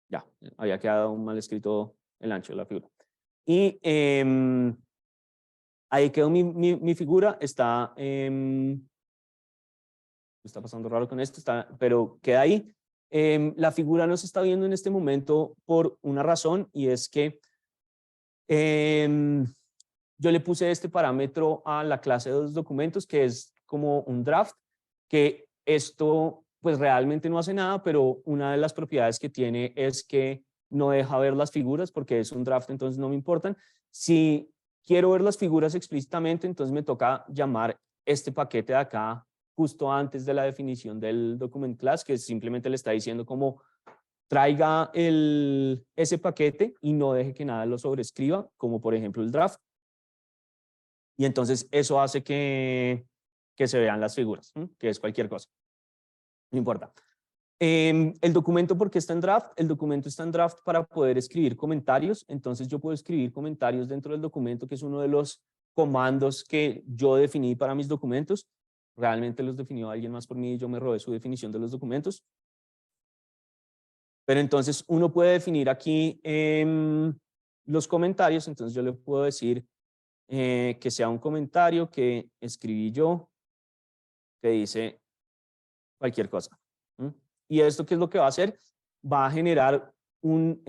Ya, había quedado mal escrito el ancho de la figura. Y ahí quedó mi figura. Está pasando raro con esto, pero queda ahí. La figura no se está viendo en este momento por una razón, y es que yo le puse este parámetro a la clase de los documentos, que es como un draft, que esto pues realmente no hace nada, pero una de las propiedades que tiene es que no deja ver las figuras porque es un draft, entonces no me importan. Si quiero ver las figuras explícitamente, entonces me toca llamar este paquete de acá justo antes de la definición del document class, que simplemente le está diciendo como traiga ese paquete y no deje que nada lo sobrescriba, como por ejemplo el draft. Y entonces eso hace que se vean las figuras, que es cualquier cosa. No importa. El documento, ¿por qué está en draft? El documento está en draft para poder escribir comentarios. Entonces yo puedo escribir comentarios dentro del documento, que es uno de los comandos que yo definí para mis documentos. Realmente los definió alguien más por mí y yo me robé su definición de los documentos. Pero entonces uno puede definir aquí los comentarios. Entonces yo le puedo decir que sea un comentario que escribí yo, que dice cualquier cosa. ¿Y esto qué es lo que va a hacer? Va a generar un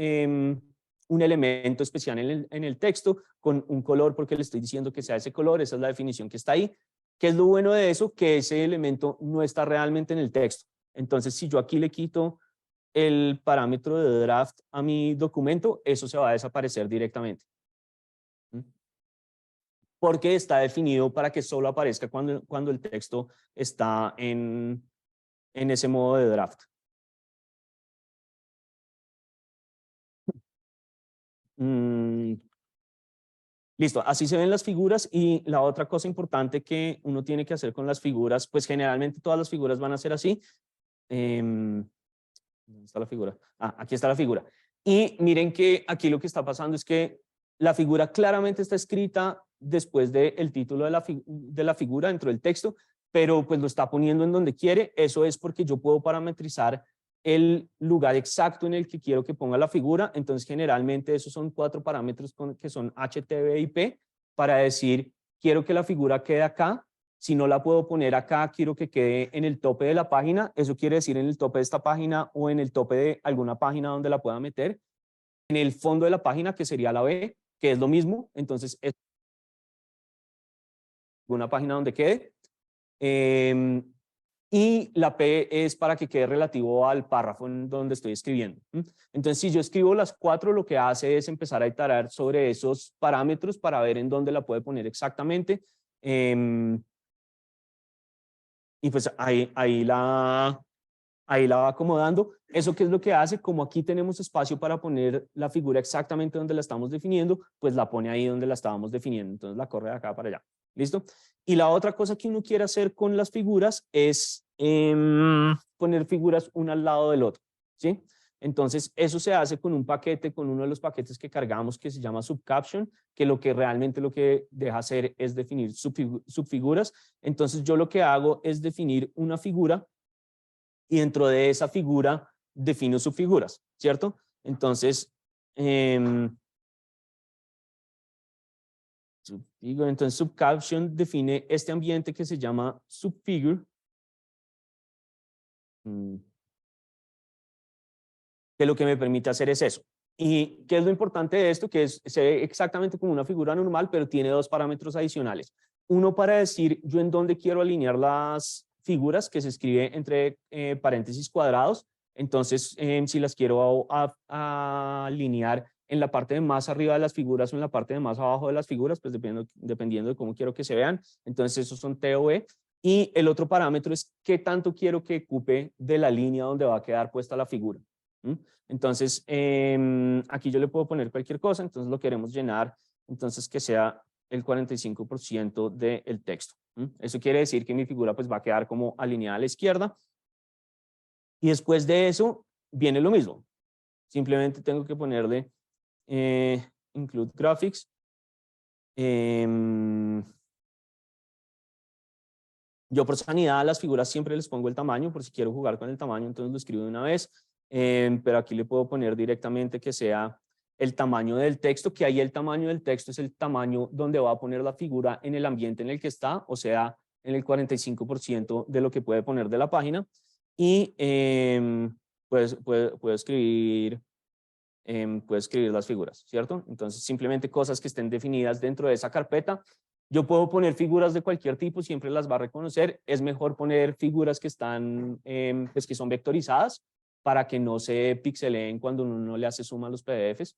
elemento especial en el texto con un color, porque le estoy diciendo que sea ese color. Esa es la definición que está ahí. ¿Qué es lo bueno de eso? Que ese elemento no está realmente en el texto. Entonces, si yo aquí le quito el parámetro de draft a mi documento, eso se va a desaparecer directamente. Porque está definido para que solo aparezca cuando el texto está en ese modo de draft. Listo, así se ven las figuras. Y la otra cosa importante que uno tiene que hacer con las figuras, pues generalmente todas las figuras van a ser así. ¿Dónde está la figura? Aquí está la figura. Y miren que aquí lo que está pasando es que la figura claramente está escrita después del título de la figura dentro del texto, pero pues lo está poniendo en donde quiere. Eso es porque yo puedo parametrizar el lugar exacto en el que quiero que ponga la figura. Entonces generalmente esos son 4 parámetros que son HTB y P para decir quiero que la figura quede acá. Si no la puedo poner acá, quiero que quede en el tope de la página. Eso quiere decir en el tope de esta página o en el tope de alguna página donde la pueda meter. En el fondo de la página, que sería la B, que es lo mismo. Entonces, es una página donde quede. Y la P es para que quede relativo al párrafo en donde estoy escribiendo. Entonces, si yo escribo las 4, lo que hace es empezar a iterar sobre esos parámetros para ver en dónde la puede poner exactamente. Y pues ahí la va acomodando. ¿Eso qué es lo que hace? Como aquí tenemos espacio para poner la figura exactamente donde la estamos definiendo, pues la pone ahí donde la estábamos definiendo. Entonces la corre de acá para allá. ¿Listo? Y la otra cosa que uno quiere hacer con las figuras es poner figuras una al lado del otro. ¿Sí? Entonces eso se hace con un paquete, con uno de los paquetes que cargamos que se llama subcaption, que realmente lo que deja hacer es definir subfiguras. Entonces yo lo que hago es definir una figura y dentro de esa figura defino subfiguras, ¿cierto? Entonces, subcaption define este ambiente que se llama subfigure, que lo que me permite hacer es eso. ¿Y qué es lo importante de esto? Que se ve exactamente como una figura normal, pero tiene 2 parámetros adicionales. Uno para decir yo en dónde quiero alinear las figuras, que se escribe entre paréntesis cuadrados. Entonces, si las quiero alinear en la parte de más arriba de las figuras o en la parte de más abajo de las figuras, pues dependiendo de cómo quiero que se vean. Entonces, esos son TOE. Y el otro parámetro es qué tanto quiero que ocupe de la línea donde va a quedar puesta la figura. Entonces, aquí yo le puedo poner cualquier cosa, entonces lo queremos llenar, entonces que sea el 45% del texto. Eso quiere decir que mi figura pues va a quedar como alineada a la izquierda. Y después de eso viene lo mismo. Simplemente tengo que ponerle include graphics. Yo por sanidad a las figuras siempre les pongo el tamaño, por si quiero jugar con el tamaño, entonces lo escribo de una vez. Pero aquí le puedo poner directamente que sea el tamaño del texto, que ahí el tamaño del texto es el tamaño donde va a poner la figura en el ambiente en el que está, o sea, en el 45% de lo que puede poner de la página. Y pues puedo escribir las figuras, ¿cierto? Entonces simplemente cosas que estén definidas dentro de esa carpeta. Yo puedo poner figuras de cualquier tipo, siempre las va a reconocer. Es mejor poner figuras que están, pues que son vectorizadas para que no se pixeleen cuando uno le hace suma a los PDFs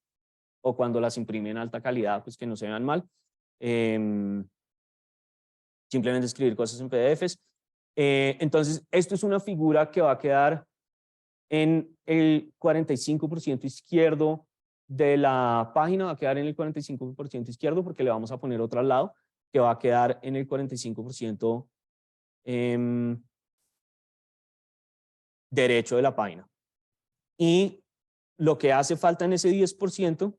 o cuando las imprime en alta calidad, pues que no se vean mal. Simplemente escribir cosas en PDFs. Entonces, esto es una figura que va a quedar en el 45% izquierdo de la página, va a quedar en el 45% izquierdo porque le vamos a poner otro al lado que va a quedar en el 45% derecho de la página. Y lo que hace falta en ese 10%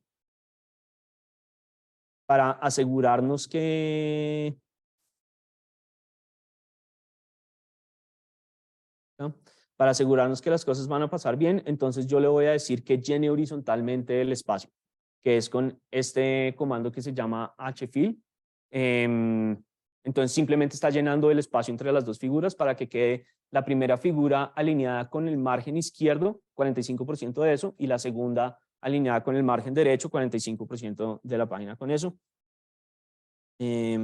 para asegurarnos que ¿no? Para asegurarnos que las cosas van a pasar bien, entonces yo le voy a decir que llene horizontalmente el espacio, que es con este comando que se llama hfill. Entonces simplemente está llenando el espacio entre las dos figuras para que quede la primera figura alineada con el margen izquierdo, 45% de eso, y la segunda alineada con el margen derecho, 45% de la página con eso. Y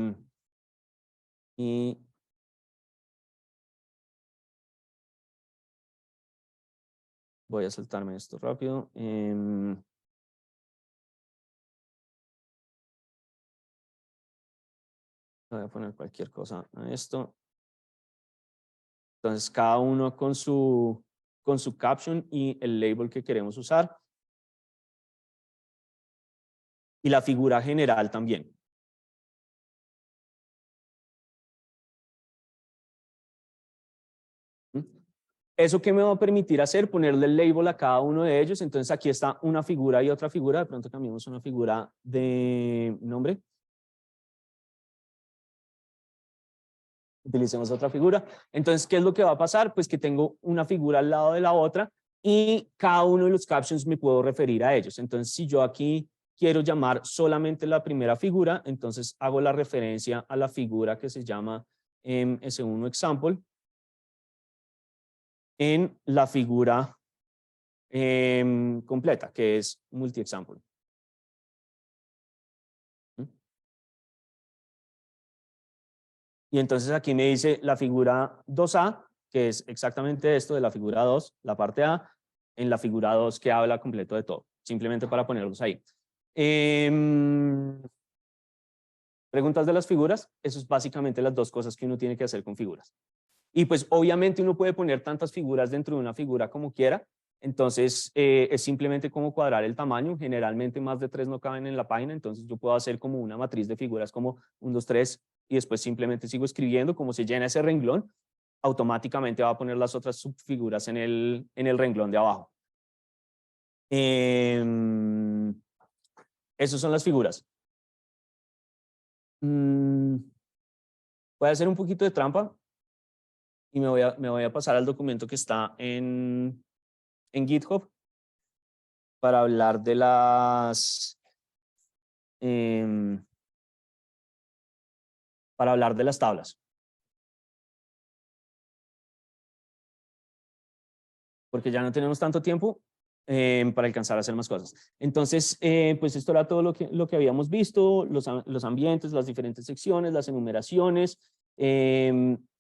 voy a saltarme esto rápido. Voy a poner cualquier cosa a esto. Entonces, cada uno con su caption y el label que queremos usar. Y la figura general también. ¿Eso qué me va a permitir hacer? Ponerle el label a cada uno de ellos. Entonces, aquí está una figura y otra figura. De pronto cambiamos una figura de nombre. Utilicemos otra figura. Entonces, ¿qué es lo que va a pasar? Pues que tengo una figura al lado de la otra y cada uno de los captions me puedo referir a ellos. Entonces, si yo aquí quiero llamar solamente la primera figura, entonces hago la referencia a la figura que se llama S1 example en la figura completa, que es multi-example. Y entonces aquí me dice la figura 2A, que es exactamente esto de la figura 2, la parte A, en la figura 2 que habla completo de todo, simplemente para ponerlos ahí. Preguntas de las figuras, eso es básicamente las dos cosas que uno tiene que hacer con figuras. Y pues obviamente uno puede poner tantas figuras dentro de una figura como quiera, entonces es simplemente como cuadrar el tamaño, generalmente más de 3 no caben en la página, entonces yo puedo hacer como una matriz de figuras como 1, 2, 3 y después simplemente sigo escribiendo, como se llena ese renglón, automáticamente va a poner las otras subfiguras en el renglón de abajo. Esas son las figuras. Voy a hacer un poquito de trampa y me voy a pasar al documento que está en GitHub para hablar de las tablas. Porque ya no tenemos tanto tiempo para alcanzar a hacer más cosas. Entonces, pues esto era todo lo que habíamos visto, los ambientes, las diferentes secciones, las enumeraciones.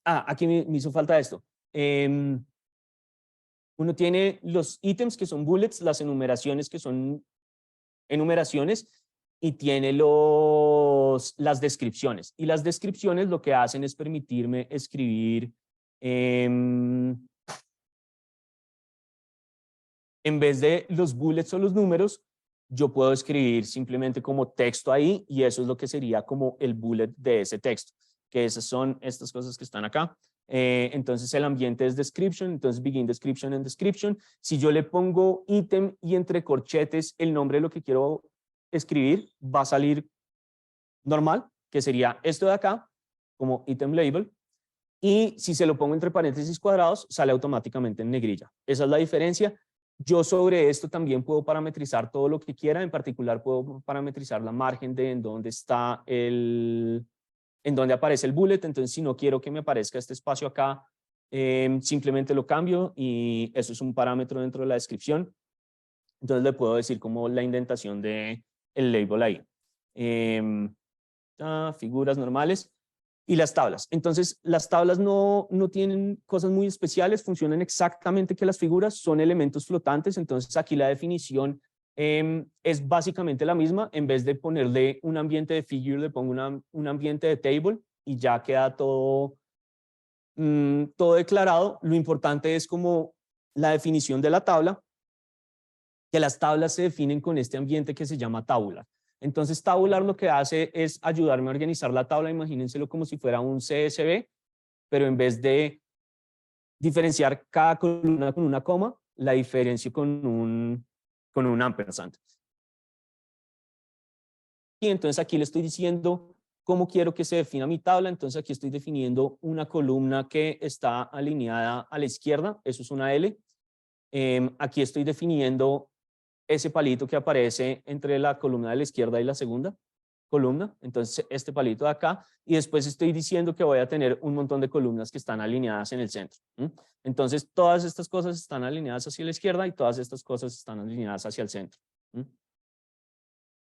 Aquí me hizo falta esto. Uno tiene los ítems que son bullets, las enumeraciones que son enumeraciones, y tiene las descripciones. Y las descripciones lo que hacen es permitirme escribir en vez de los bullets o los números, yo puedo escribir simplemente como texto ahí y eso es lo que sería como el bullet de ese texto, que esas son estas cosas que están acá. Entonces el ambiente es description, entonces begin description and description. Si yo le pongo ítem y entre corchetes el nombre de lo que quiero escribir, va a salir normal, que sería esto de acá, como item label. Y si se lo pongo entre paréntesis cuadrados, sale automáticamente en negrilla. Esa es la diferencia. Yo sobre esto también puedo parametrizar todo lo que quiera. En particular puedo parametrizar la margen de en dónde está en dónde aparece el bullet. Entonces, si no quiero que me aparezca este espacio acá, simplemente lo cambio y eso es un parámetro dentro de la descripción. Entonces le puedo decir como la indentación de el label ahí. Figuras normales. Y las tablas. Entonces, las tablas no tienen cosas muy especiales, funcionan exactamente que las figuras, son elementos flotantes. Entonces, aquí la definición es básicamente la misma. En vez de ponerle un ambiente de figure, le pongo un ambiente de table y ya queda todo, todo declarado. Lo importante es como la definición de la tabla, que las tablas se definen con este ambiente que se llama tabular. Entonces, tabular lo que hace es ayudarme a organizar la tabla. Imagínenselo como si fuera un CSV, pero en vez de diferenciar cada columna con una coma, la diferencio con un ampersand. Y entonces aquí le estoy diciendo cómo quiero que se defina mi tabla. Entonces aquí estoy definiendo una columna que está alineada a la izquierda, eso es una L. Aquí estoy definiendo ese palito que aparece entre la columna de la izquierda y la segunda columna, entonces este palito de acá, y después estoy diciendo que voy a tener un montón de columnas que están alineadas en el centro. Entonces todas estas cosas están alineadas hacia la izquierda y todas estas cosas están alineadas hacia el centro.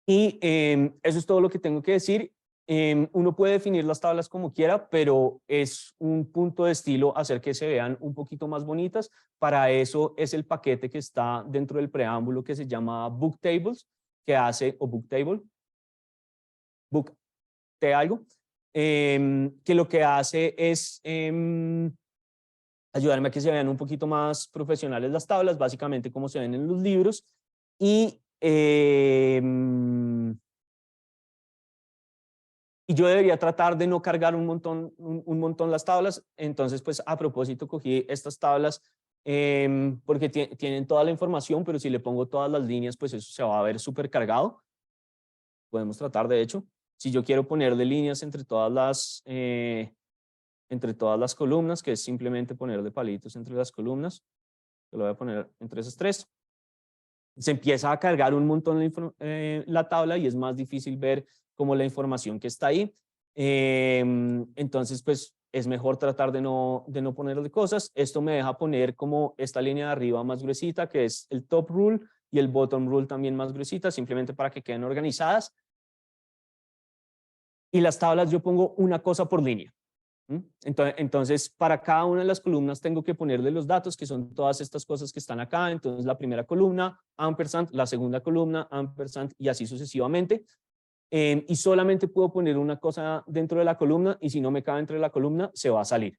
Y eso es todo lo que tengo que decir. Uno puede definir las tablas como quiera, pero es un punto de estilo hacer que se vean un poquito más bonitas. Para eso es el paquete que está dentro del preámbulo que se llama Book Tables, que hace, o Book Table, Book de algo, que lo que hace es ayudarme a que se vean un poquito más profesionales las tablas, básicamente como se ven en los libros. Y yo debería tratar de no cargar un montón las tablas. Entonces, pues a propósito cogí estas tablas porque tienen toda la información, pero si le pongo todas las líneas, pues eso se va a ver súper cargado. Podemos tratar, de hecho, si yo quiero ponerle líneas entre todas las columnas, que es simplemente ponerle palitos entre las columnas, lo voy a poner entre esas tres. Se empieza a cargar un montón la tabla y es más difícil ver como la información que está ahí. Entonces, pues es mejor tratar de no ponerle cosas. Esto me deja poner como esta línea de arriba más gruesita, que es el top rule, y el bottom rule también más gruesita, simplemente para que queden organizadas. Y las tablas yo pongo una cosa por línea. Entonces, para cada una de las columnas tengo que ponerle los datos, que son todas estas cosas que están acá. Entonces, la primera columna, ampersand, la segunda columna, ampersand, y así sucesivamente. Y solamente puedo poner una cosa dentro de la columna, y si no me cabe dentro de la columna, se va a salir.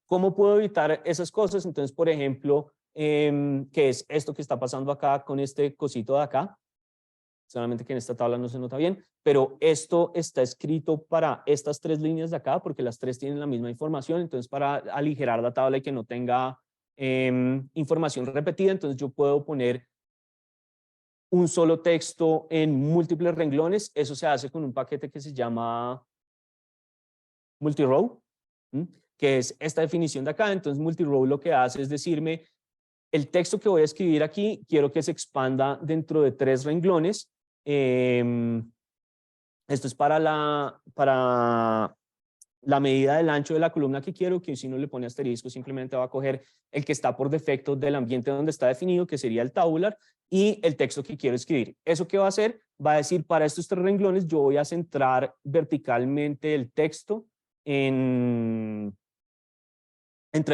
¿Cómo puedo evitar esas cosas? Entonces, por ejemplo, que es esto que está pasando acá con este cosito de acá. Solamente que en esta tabla no se nota bien, pero esto está escrito para estas tres líneas de acá, porque las tres tienen la misma información. Entonces, para aligerar la tabla y que no tenga información repetida, entonces yo puedo poner un solo texto en múltiples renglones. Eso se hace con un paquete que se llama multirow, que es esta definición de acá. Entonces, multirow lo que hace es decirme, el texto que voy a escribir aquí, quiero que se expanda dentro de 3 renglones. Esto es para la medida del ancho de la columna que quiero, que si uno le pone asterisco simplemente va a coger el que está por defecto del ambiente donde está definido, que sería el tabular, y el texto que quiero escribir. ¿Eso qué va a hacer? Va a decir, para estos 3 renglones yo voy a centrar verticalmente el texto entre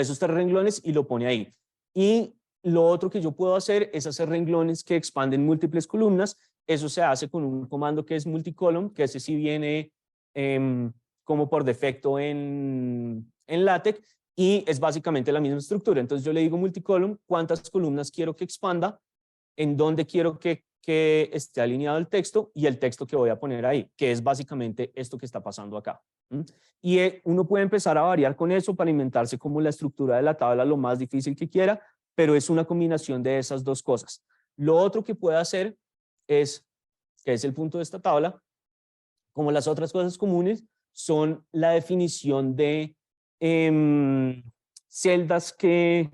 esos 3 renglones y lo pone ahí. Y lo otro que yo puedo hacer es hacer renglones que expanden múltiples columnas. Eso se hace con un comando que es multicolumn, que ese sí viene como por defecto en LaTeX y es básicamente la misma estructura. Entonces yo le digo multicolumn, cuántas columnas quiero que expanda, en dónde quiero que esté alineado el texto y el texto que voy a poner ahí, que es básicamente esto que está pasando acá. Y uno puede empezar a variar con eso para inventarse como la estructura de la tabla lo más difícil que quiera, pero es una combinación de esas dos cosas. Lo otro que puede hacer es, que es el punto de esta tabla, como las otras cosas comunes, son la definición de celdas que,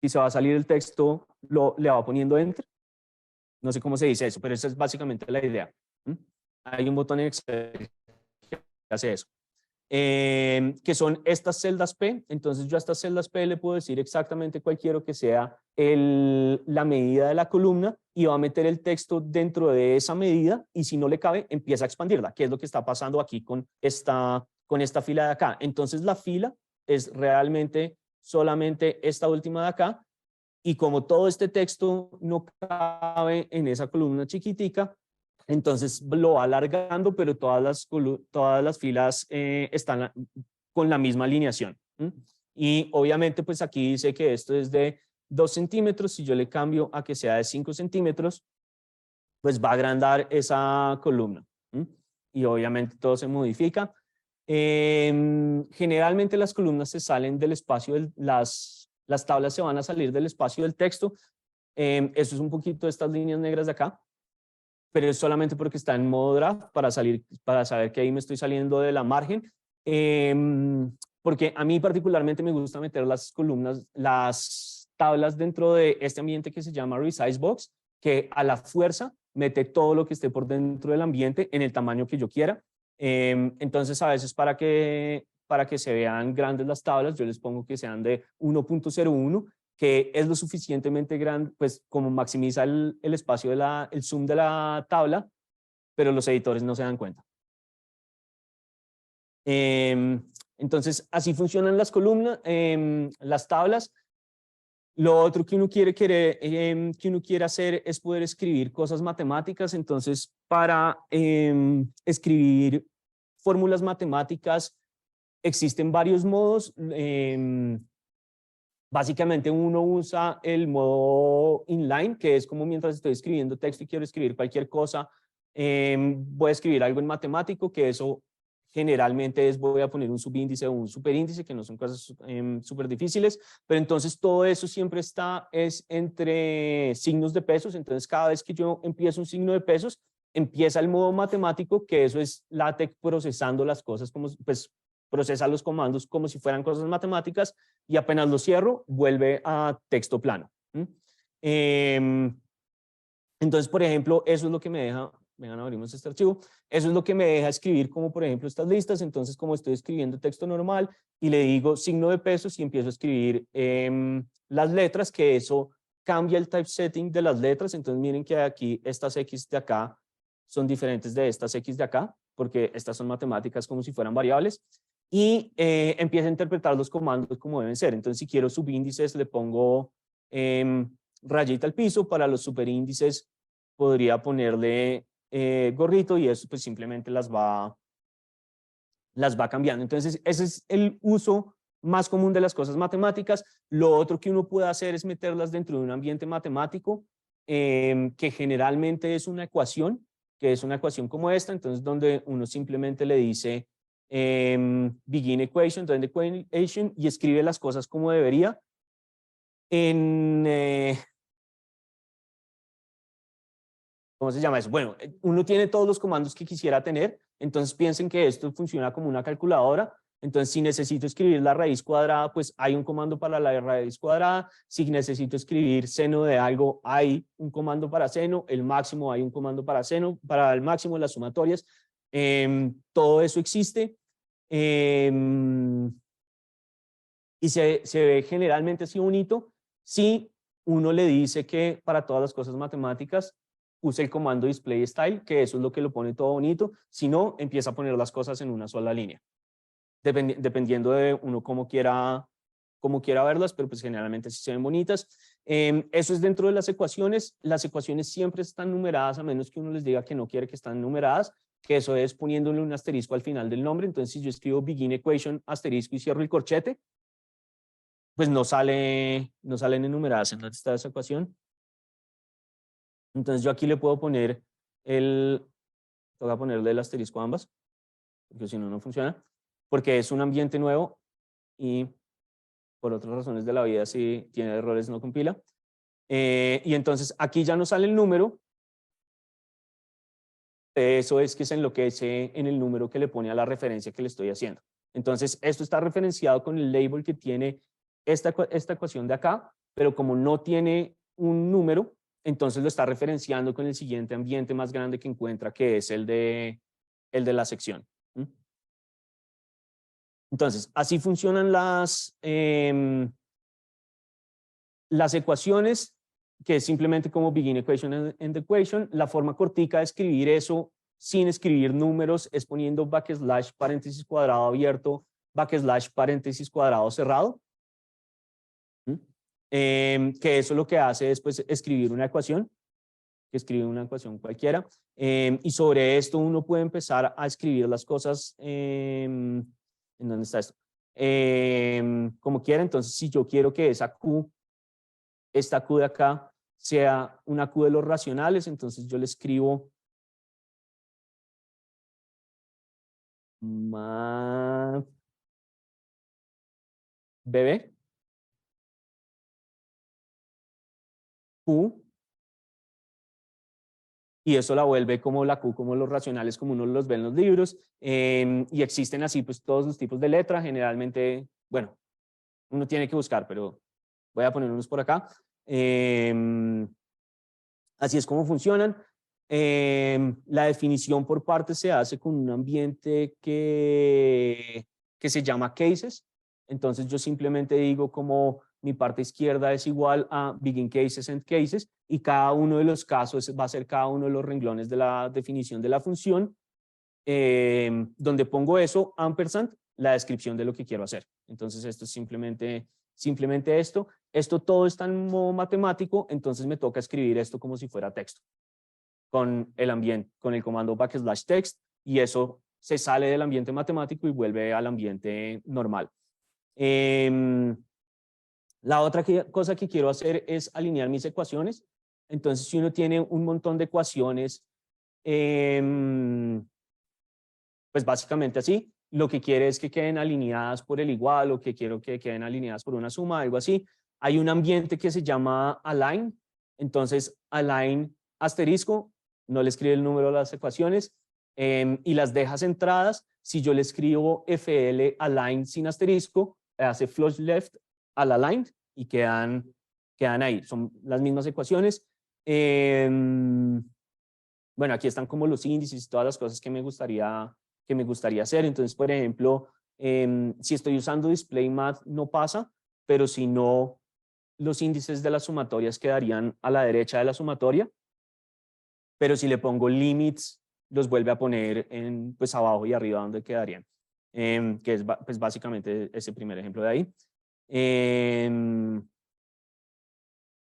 si se va a salir el texto, le va poniendo enter. No sé cómo se dice eso, pero esa es básicamente la idea. Hay un botón en Excel que hace eso. Que son estas celdas P. Entonces yo a estas celdas P le puedo decir exactamente cuál quiero que sea la medida de la columna y va a meter el texto dentro de esa medida y si no le cabe empieza a expandirla, que es lo que está pasando aquí con esta fila de acá. Entonces la fila es realmente solamente esta última de acá y como todo este texto no cabe en esa columna chiquitica, entonces lo va alargando, pero todas las filas están con la misma alineación. Y obviamente pues aquí dice que esto es de 2 centímetros. Si yo le cambio a que sea de 5 centímetros, pues va a agrandar esa columna. Y obviamente todo se modifica. Generalmente las columnas se salen del espacio, las tablas se van a salir del espacio del texto. Eso es un poquito de estas líneas negras de acá, pero es solamente porque está en modo draft para saber que ahí me estoy saliendo de la margen. Porque a mí particularmente me gusta meter las tablas dentro de este ambiente que se llama Resize Box, que a la fuerza mete todo lo que esté por dentro del ambiente en el tamaño que yo quiera. Entonces a veces para que se vean grandes las tablas, yo les pongo que sean de 1.01, que es lo suficientemente grande, pues como maximiza el espacio, el zoom de la tabla, pero los editores no se dan cuenta. Entonces, así funcionan las columnas, las tablas. Lo otro que uno quiere hacer es poder escribir cosas matemáticas. Entonces, para escribir fórmulas matemáticas existen varios modos. Básicamente uno usa el modo inline, que es como mientras estoy escribiendo texto y quiero escribir cualquier cosa, voy a escribir algo en matemático, que eso generalmente voy a poner un subíndice o un superíndice, que no son cosas súper difíciles, pero entonces todo eso siempre es entre signos de pesos. Entonces cada vez que yo empiezo un signo de pesos, empieza el modo matemático, que eso es LaTeX procesando las cosas, como pues procesa los comandos como si fueran cosas matemáticas, y apenas lo cierro, vuelve a texto plano. Entonces, por ejemplo, eso es lo que me deja, vengan, abrimos este archivo, eso es lo que me deja escribir como por ejemplo estas listas. Entonces, como estoy escribiendo texto normal y le digo signo de pesos y empiezo a escribir las letras, que eso cambia el typesetting de las letras. Entonces, miren que aquí estas X de acá son diferentes de estas X de acá, porque estas son matemáticas como si fueran variables. Y empieza a interpretar los comandos como deben ser. Entonces, si quiero subíndices, le pongo rayita al piso. Para los superíndices, podría ponerle gorrito y eso pues simplemente las va cambiando. Entonces, ese es el uso más común de las cosas matemáticas. Lo otro que uno puede hacer es meterlas dentro de un ambiente matemático, que generalmente es una ecuación, que es una ecuación como esta. Entonces, donde uno simplemente le dice begin equation, end equation, y escribe las cosas como debería. ¿Cómo se llama eso? Bueno, uno tiene todos los comandos que quisiera tener. Entonces piensen que esto funciona como una calculadora. Entonces, si necesito escribir la raíz cuadrada, pues hay un comando para la raíz cuadrada. Si necesito escribir seno de algo, hay un comando para seno. El máximo, hay un comando para seno, para el máximo, las sumatorias. Todo eso existe. Y se ve generalmente así bonito si uno le dice que para todas las cosas matemáticas use el comando display style, que eso es lo que lo pone todo bonito. Si no, empieza a poner las cosas en una sola línea, dependiendo de uno cómo quiera como quiera verlas, pero pues generalmente sí se ven bonitas. Eso es dentro de las ecuaciones. Las ecuaciones siempre están numeradas, a menos que uno les diga que no quiere que están numeradas, que eso es poniéndole un asterisco al final del nombre. Entonces, si yo escribo begin equation, asterisco y cierro el corchete, pues no salen enumeradas. ¿En dónde está esa ecuación? Entonces yo aquí le puedo poner toca ponerle el asterisco a ambas, porque si no, no funciona, porque es un ambiente nuevo y por otras razones de la vida, si tiene errores, no compila. Y entonces aquí ya no sale el número. Eso es que se enloquece en el número que le pone a la referencia que le estoy haciendo. Entonces, esto está referenciado con el label que tiene esta ecuación de acá, pero como no tiene un número, entonces lo está referenciando con el siguiente ambiente más grande que encuentra, que es el de la sección. Entonces, así funcionan las ecuaciones, que es simplemente como begin equation and end equation. La forma cortica de escribir eso sin escribir números es poniendo backslash paréntesis cuadrado abierto, backslash paréntesis cuadrado cerrado. Que eso lo que hace es pues, escribir una ecuación, que escribe una ecuación cualquiera. Y sobre esto uno puede empezar a escribir las cosas. ¿En dónde está esto? Como quiera. Entonces, si yo quiero que esa Q, esta Q de acá, sea una Q de los racionales, entonces yo le escribo math bebé Q, y eso la vuelve como la Q, como los racionales, como uno los ve en los libros, y existen así pues todos los tipos de letra, generalmente, bueno, uno tiene que buscar, pero voy a poner unos por acá. Así es como funcionan. La definición por parte se hace con un ambiente que se llama cases. Entonces yo simplemente digo como mi parte izquierda es igual a begin cases, end cases, y cada uno de los casos va a ser cada uno de los renglones de la definición de la función, donde pongo eso, ampersand, la descripción de lo que quiero hacer. Entonces esto es simplemente esto. Esto todo está en modo matemático, entonces me toca escribir esto como si fuera texto, con el ambiente, con el comando backslash text, y eso se sale del ambiente matemático y vuelve al ambiente normal. La otra cosa que quiero hacer es alinear mis ecuaciones. Entonces, si uno tiene un montón de ecuaciones, pues básicamente así, lo que quiere es que queden alineadas por el igual, o que quiero que queden alineadas por una suma, algo así. Hay un ambiente que se llama align. Entonces, align asterisco, no le escribe el número a las ecuaciones, y las deja centradas. Si yo le escribo FL align sin asterisco, hace flush left al aligned y quedan ahí. Son las mismas ecuaciones. Bueno, aquí están como los índices y todas las cosas que me gustaría hacer. Entonces, por ejemplo, si estoy usando display math no pasa, pero si no, los índices de las sumatorias quedarían a la derecha de la sumatoria, pero si le pongo limits, los vuelve a poner pues abajo y arriba donde quedarían, que es pues básicamente ese primer ejemplo de ahí.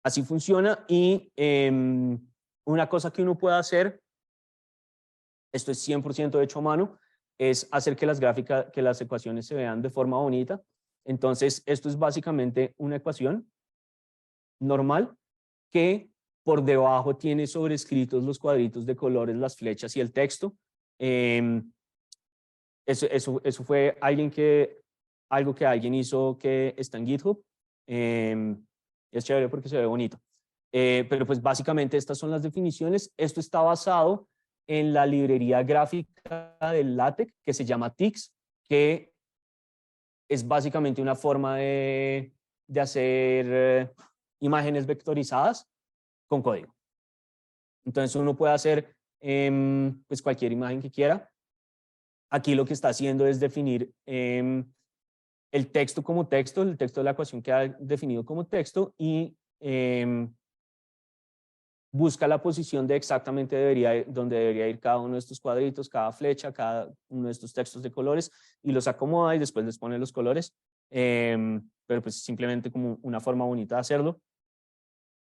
Así funciona. Y una cosa que uno puede hacer, esto es 100% hecho a mano, es hacer que las ecuaciones se vean de forma bonita. Entonces, esto es básicamente una ecuación normal que por debajo tiene sobrescritos los cuadritos de colores, las flechas y el texto. Eso fue algo que alguien hizo que está en GitHub. Es chévere porque se ve bonito. Pero pues básicamente estas son las definiciones. Esto está basado en la librería gráfica del LaTeX que se llama TIX, que es básicamente una forma de hacer imágenes vectorizadas con código. Entonces uno puede hacer pues cualquier imagen que quiera. Aquí lo que está haciendo es definir el texto como texto, el texto de la ecuación queda definido como texto, y busca la posición de exactamente donde debería ir cada uno de estos cuadritos, cada flecha, cada uno de estos textos de colores, y los acomoda y después les pone los colores. pero pues simplemente como una forma bonita de hacerlo.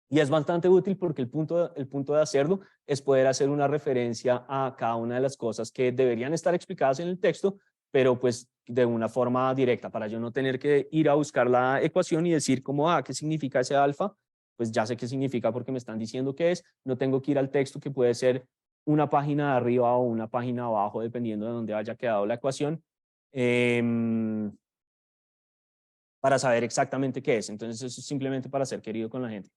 Y es bastante útil porque el punto de hacerlo es poder hacer una referencia a cada una de las cosas que deberían estar explicadas en el texto, pero pues de una forma directa, para yo no tener que ir a buscar la ecuación y decir como, ¿qué significa ese alfa? Pues ya sé qué significa porque me están diciendo qué es, no tengo que ir al texto que puede ser una página de arriba o una página abajo, dependiendo de dónde haya quedado la ecuación, para saber exactamente qué es. Entonces eso es simplemente para ser querido con la gente.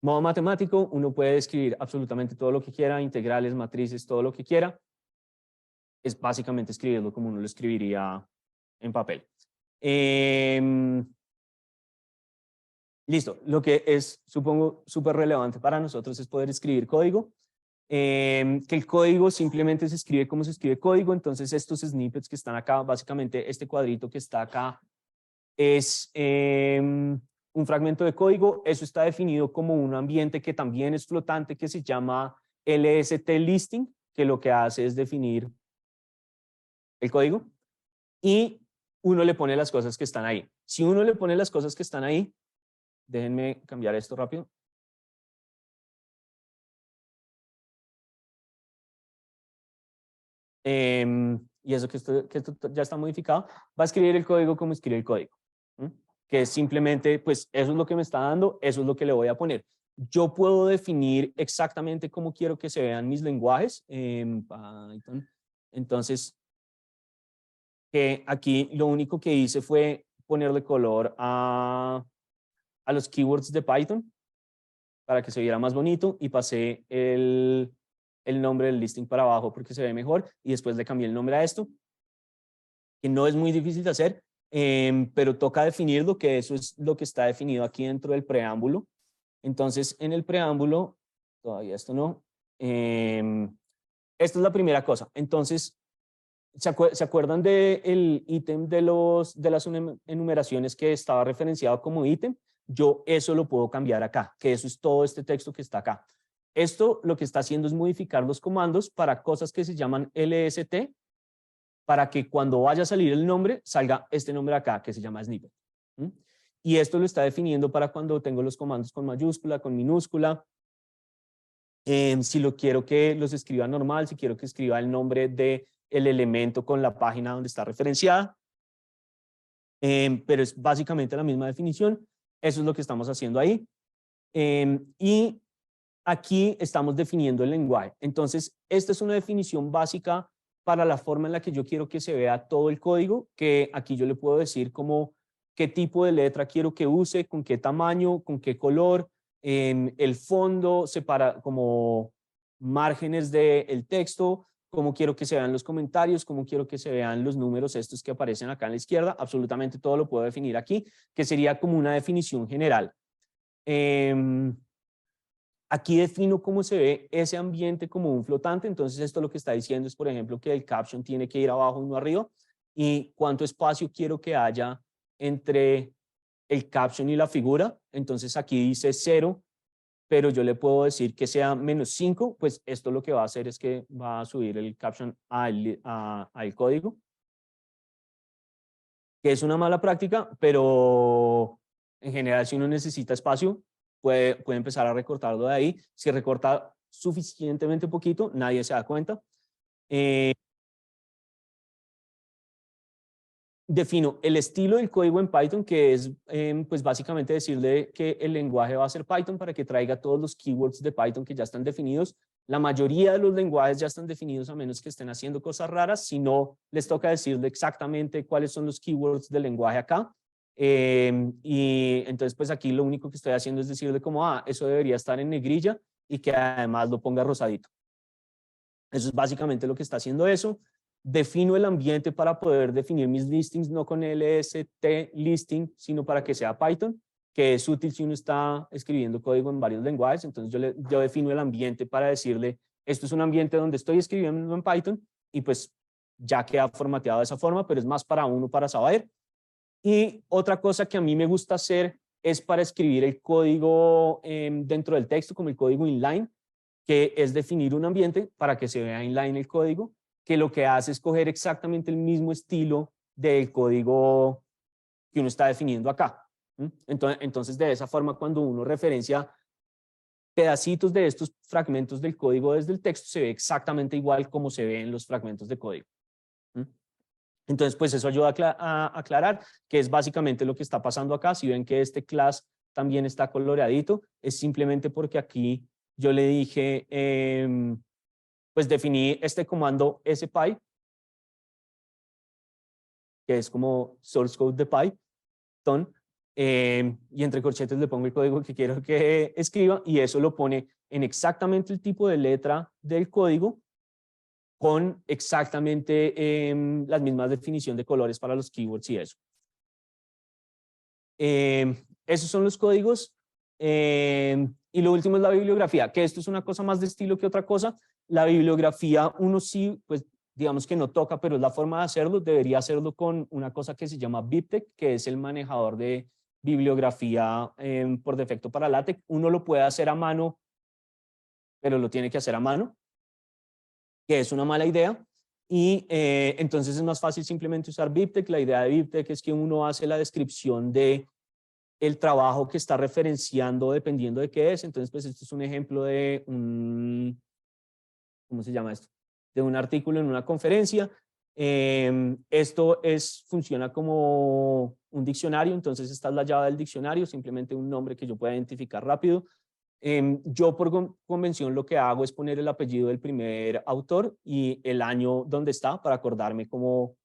Modo matemático, uno puede escribir absolutamente todo lo que quiera, integrales, matrices, todo lo que quiera. Es básicamente escribirlo como uno lo escribiría en papel. Listo, lo que es, supongo, súper relevante para nosotros es poder escribir código. Que el código simplemente se escribe como se escribe código, entonces estos snippets que están acá, básicamente este cuadrito que está acá es un fragmento de código. Eso está definido como un ambiente que también es flotante, que se llama LST listing, que lo que hace es definir el código y uno le pone las cosas que están ahí. Si uno le pone las cosas que están ahí, déjenme cambiar esto rápido. Y eso que esto ya está modificado, va a escribir el código como escribe el código. Que es simplemente, pues eso es lo que me está dando, eso es lo que le voy a poner. Yo puedo definir exactamente cómo quiero que se vean mis lenguajes en Python. Entonces, aquí lo único que hice fue ponerle color a los keywords de Python para que se viera más bonito y pasé el nombre del listing para abajo porque se ve mejor y después le cambié el nombre a esto, que no es muy difícil de hacer, pero toca definirlo, que eso es lo que está definido aquí dentro del preámbulo. Entonces, en el preámbulo, todavía esto no, esta es la primera cosa. Entonces, ¿se acuerdan del ítem de las enumeraciones que estaba referenciado como ítem? Yo eso lo puedo cambiar acá, que eso es todo este texto que está acá. Esto lo que está haciendo es modificar los comandos para cosas que se llaman LST, para que cuando vaya a salir el nombre, salga este nombre acá, que se llama snippet. Y esto lo está definiendo para cuando tengo los comandos con mayúscula, con minúscula. Si lo quiero que los escriba normal, si quiero que escriba el nombre del elemento con la página donde está referenciada. Pero es básicamente la misma definición. Eso es lo que estamos haciendo ahí. Y aquí estamos definiendo el lenguaje. Entonces, esta es una definición básica para la forma en la que yo quiero que se vea todo el código, que aquí yo le puedo decir como qué tipo de letra quiero que use, con qué tamaño, con qué color, el fondo, separa como márgenes del texto, cómo quiero que se vean los comentarios, cómo quiero que se vean los números estos que aparecen acá en la izquierda. Absolutamente todo lo puedo definir aquí, que sería como una definición general. Aquí defino cómo se ve ese ambiente como un flotante. Entonces esto lo que está diciendo es, por ejemplo, que el caption tiene que ir abajo y no arriba, y cuánto espacio quiero que haya entre el caption y la figura. Entonces aquí dice 0, pero yo le puedo decir que sea -5, pues esto lo que va a hacer es que va a subir el caption al código, que es una mala práctica, pero en general si uno necesita espacio, puede empezar a recortarlo de ahí. Si recorta suficientemente poquito, nadie se da cuenta. Defino el estilo del código en Python, que es pues básicamente decirle que el lenguaje va a ser Python para que traiga todos los keywords de Python que ya están definidos. La mayoría de los lenguajes ya están definidos a menos que estén haciendo cosas raras. Si no, les toca decirle exactamente cuáles son los keywords del lenguaje acá. Y entonces pues aquí lo único que estoy haciendo es decirle como, eso debería estar en negrilla y que además lo ponga rosadito. Eso es básicamente lo que está haciendo eso. Defino el ambiente para poder definir mis listings, no con LST listing, sino para que sea Python, que es útil si uno está escribiendo código en varios lenguajes. Entonces yo defino el ambiente para decirle, esto es un ambiente donde estoy escribiendo en Python, y pues ya queda formateado de esa forma, pero es más para uno para saber. Y otra cosa que a mí me gusta hacer es para escribir el código dentro del texto, como el código inline, que es definir un ambiente para que se vea inline el código. que lo que hace es coger exactamente el mismo estilo del código que uno está definiendo acá. Entonces, de esa forma, cuando uno referencia pedacitos de estos fragmentos del código desde el texto, se ve exactamente igual como se ve en los fragmentos de código. Entonces, pues eso ayuda a aclarar que es básicamente lo que está pasando acá. Si ven que este class también está coloreadito, es simplemente porque aquí yo le dije, pues definí este comando spy, que es como source code de Python, y entre corchetes le pongo el código que quiero que escriba y eso lo pone en exactamente el tipo de letra del código con exactamente las mismas definiciones de colores para los keywords y eso. Esos son los códigos. Y lo último es la bibliografía, que esto es una cosa más de estilo que otra cosa. La bibliografía uno sí, pues digamos que no toca, pero es la forma de hacerlo. Debería hacerlo con una cosa que se llama BibTeX, que es el manejador de bibliografía por defecto para LaTeX. Uno lo puede hacer a mano, pero lo tiene que hacer a mano, que es una mala idea. Y entonces es más fácil simplemente usar BibTeX. La idea de BibTeX es que uno hace la descripción de el trabajo que está referenciando dependiendo de qué es. Entonces, pues este es un ejemplo de un, ¿cómo se llama esto? De un artículo en una conferencia. Esto funciona como un diccionario, entonces esta es la llave del diccionario, simplemente un nombre que yo pueda identificar rápido. Yo por convención lo que hago es poner el apellido del primer autor y el año donde está para acordarme como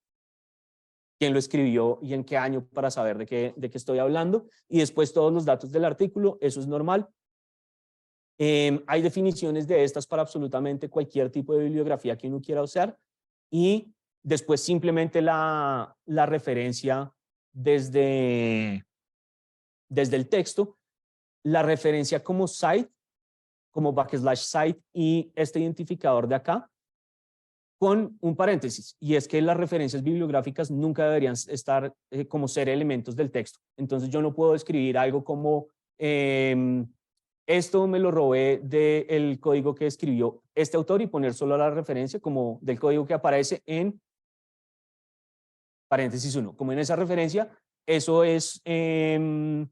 quién lo escribió y en qué año para saber de qué estoy hablando. Y después todos los datos del artículo, eso es normal. Hay definiciones de estas para absolutamente cualquier tipo de bibliografía que uno quiera usar. Y después simplemente la referencia desde el texto, la referencia como site, como /site y este identificador de acá, con un paréntesis, y es que las referencias bibliográficas nunca deberían estar como ser elementos del texto. Entonces yo no puedo escribir algo como esto me lo robé del código que escribió este autor y poner solo la referencia como del código que aparece en paréntesis 1. Como en esa referencia, eso es un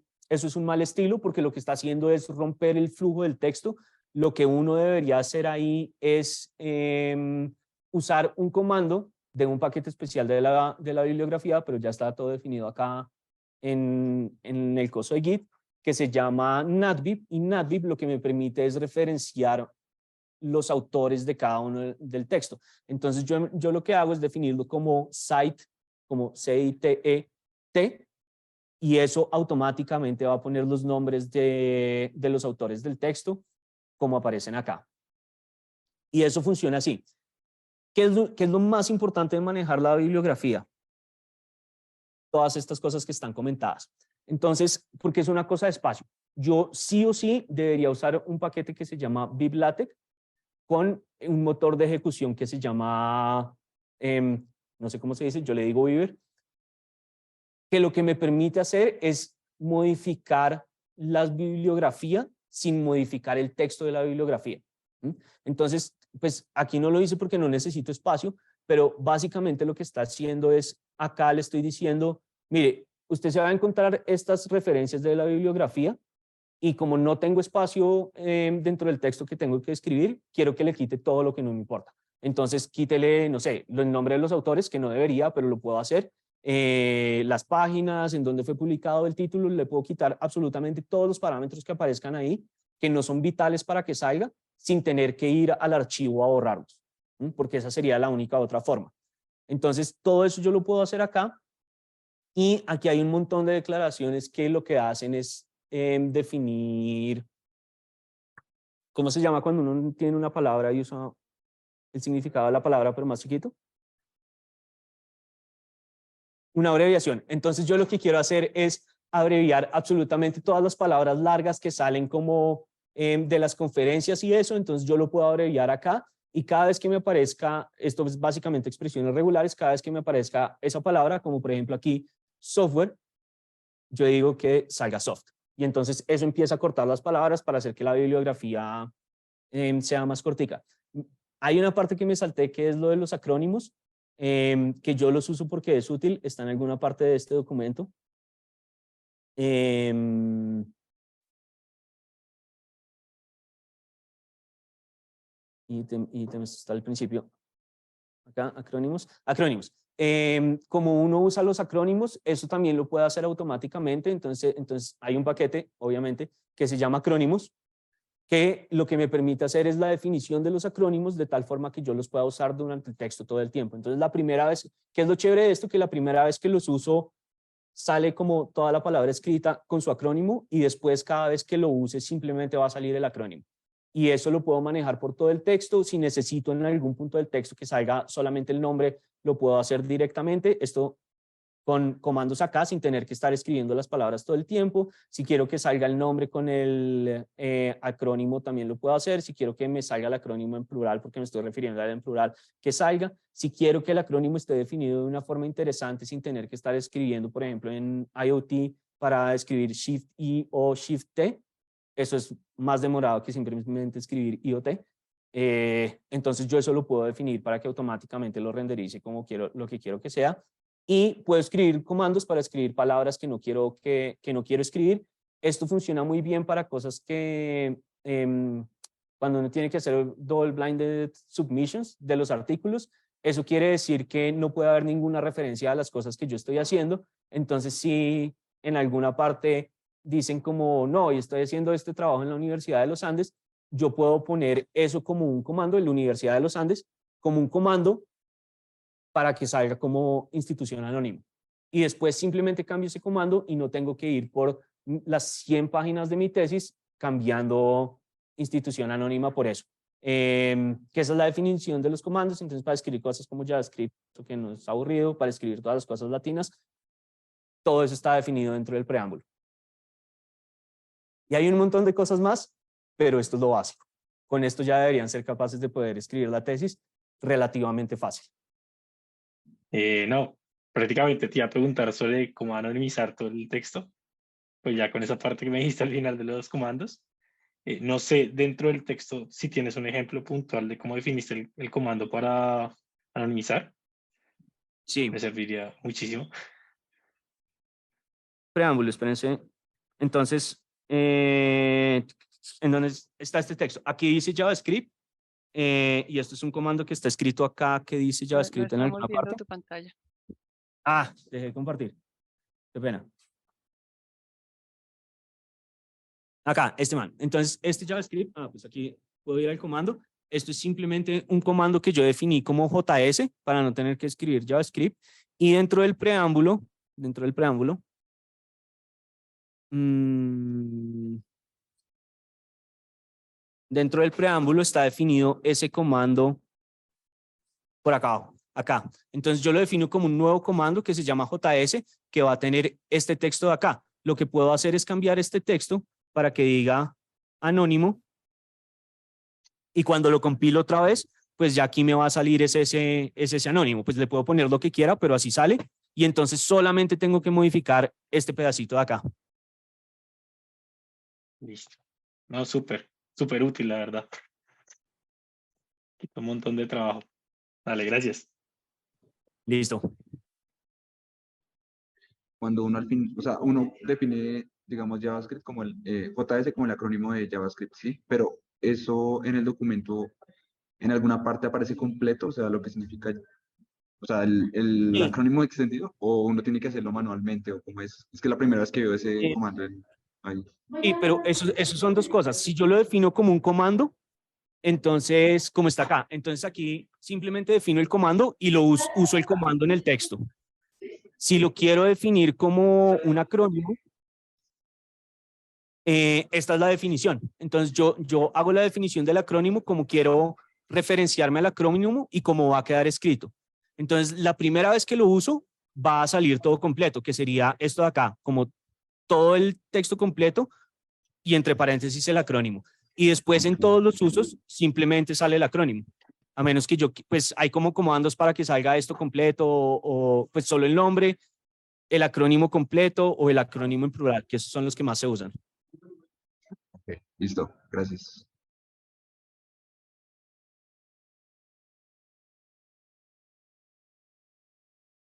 mal estilo porque lo que está haciendo es romper el flujo del texto. Lo que uno debería hacer ahí es usar un comando de un paquete especial de la bibliografía, pero ya está todo definido acá en el coso de Git, que se llama natbib, y natbib lo que me permite es referenciar los autores de cada uno del texto. Entonces yo lo que hago es definirlo como cite, como C-I-T-E-T, y eso automáticamente va a poner los nombres de los autores del texto como aparecen acá. Y eso funciona así. ¿Qué es lo más importante de manejar la bibliografía? Todas estas cosas que están comentadas. Entonces, porque es una cosa de espacio. Yo sí o sí debería usar un paquete que se llama BibLaTeX con un motor de ejecución que se llama, no sé cómo se dice, yo le digo Beaver, que lo que me permite hacer es modificar la bibliografía sin modificar el texto de la bibliografía. Entonces, pues aquí no lo hice porque no necesito espacio, pero básicamente lo que está haciendo es, acá le estoy diciendo, mire, usted se va a encontrar estas referencias de la bibliografía y como no tengo espacio dentro del texto que tengo que escribir, quiero que le quite todo lo que no me importa. Entonces, quítele, no sé, el nombre de los autores, que no debería, pero lo puedo hacer. Las páginas, en donde fue publicado el título, le puedo quitar absolutamente todos los parámetros que aparezcan ahí, que no son vitales para que salga, sin tener que ir al archivo a borrarlos, porque esa sería la única otra forma. Entonces, todo eso yo lo puedo hacer acá. Y aquí hay un montón de declaraciones que lo que hacen es definir, ¿cómo se llama cuando uno tiene una palabra y usa el significado de la palabra pero más chiquito? Una abreviación. Entonces yo lo que quiero hacer es abreviar absolutamente todas las palabras largas que salen como de las conferencias y eso, entonces yo lo puedo abreviar acá y cada vez que me aparezca, esto es básicamente expresiones regulares, cada vez que me aparezca esa palabra, como por ejemplo aquí software, yo digo que salga soft. Y entonces eso empieza a cortar las palabras para hacer que la bibliografía sea más cortica. Hay una parte que me salté que es lo de los acrónimos, que yo los uso porque es útil, está en alguna parte de este documento. Ítems está al principio. Acá, acrónimos. Acrónimos. Como uno usa los acrónimos, eso también lo puede hacer automáticamente. Entonces hay un paquete, obviamente, que se llama acrónimos, que lo que me permite hacer es la definición de los acrónimos de tal forma que yo los pueda usar durante el texto todo el tiempo. Entonces la primera vez, ¿qué es lo chévere de esto? Que la primera vez que los uso sale como toda la palabra escrita con su acrónimo y después cada vez que lo use simplemente va a salir el acrónimo. Y eso lo puedo manejar por todo el texto. Si necesito en algún punto del texto que salga solamente el nombre, lo puedo hacer directamente. Esto con comandos acá sin tener que estar escribiendo las palabras todo el tiempo. Si quiero que salga el nombre con el acrónimo también lo puedo hacer. Si quiero que me salga el acrónimo en plural porque me estoy refiriendo a él en plural, que salga. Si quiero que el acrónimo esté definido de una forma interesante sin tener que estar escribiendo, por ejemplo, en IoT para escribir Shift-I o Shift-T, eso es más demorado que simplemente escribir IoT. Entonces yo eso lo puedo definir para que automáticamente lo renderice como quiero, lo que quiero que sea. Y puedo escribir comandos para escribir palabras que no quiero escribir. Esto funciona muy bien para cosas que cuando uno tiene que hacer double blinded submissions de los artículos, eso quiere decir que no puede haber ninguna referencia a las cosas que yo estoy haciendo. Entonces, si en alguna parte dicen como, no, yo estoy haciendo este trabajo en la Universidad de los Andes, yo puedo poner eso como un comando en la Universidad de los Andes, como un comando para que salga como institución anónima. Y después simplemente cambio ese comando y no tengo que ir por las 100 páginas de mi tesis cambiando institución anónima por eso. Que esa es la definición de los comandos. Entonces, para escribir cosas como JavaScript, que no es aburrido, para escribir todas las cosas latinas, todo eso está definido dentro del preámbulo. Y hay un montón de cosas más, pero esto es lo básico. Con esto ya deberían ser capaces de poder escribir la tesis relativamente fácil. No, prácticamente te iba a preguntar sobre cómo anonimizar todo el texto, pues ya con esa parte que me dijiste al final de los comandos. No sé, dentro del texto, si tienes un ejemplo puntual de cómo definiste el comando para anonimizar, Sí. me serviría muchísimo. Preámbulo, espérense. Entonces, ¿en dónde está este texto? Aquí dice JavaScript, y esto es un comando que está escrito acá que dice JavaScript en alguna parte. Tu pantalla. Ah, dejé de compartir. Qué pena. Acá, este man. Entonces, este JavaScript, pues aquí puedo ir al comando. Esto es simplemente un comando que yo definí como JS para no tener que escribir JavaScript. Y dentro del preámbulo, dentro del preámbulo está definido ese comando por acá abajo, acá. Entonces yo lo defino como un nuevo comando que se llama JS, que va a tener este texto de acá. Lo que puedo hacer es cambiar este texto para que diga anónimo, y cuando lo compilo otra vez, pues ya aquí me va a salir ese anónimo. Pues le puedo poner lo que quiera, pero así sale. Y entonces solamente tengo que modificar este pedacito de acá. Listo. No, súper útil, la verdad. Quita un montón de trabajo. Dale, gracias. Listo. Cuando uno al fin, o sea, uno define, digamos, JavaScript como el JS como el acrónimo de JavaScript, sí, pero eso en el documento, en alguna parte aparece completo, o sea, lo que significa, o sea, el Sí. acrónimo extendido, o uno tiene que hacerlo manualmente, o cómo es. Es que la primera vez que veo ese Sí. comando ahí. Sí, pero eso son dos cosas. Si yo lo defino como un comando, entonces, como está acá, entonces aquí simplemente defino el comando y lo uso el comando en el texto. Si lo quiero definir como un acrónimo, esta es la definición. Entonces yo hago la definición del acrónimo como quiero referenciarme al acrónimo y cómo va a quedar escrito. Entonces, la primera vez que lo uso, va a salir todo completo, que sería esto de acá, como todo el texto completo y entre paréntesis el acrónimo. Y después en todos los usos simplemente sale el acrónimo. A menos que pues hay como comandos para que salga esto completo o pues solo el nombre, el acrónimo completo o el acrónimo en plural, que esos son los que más se usan. Ok, listo, gracias.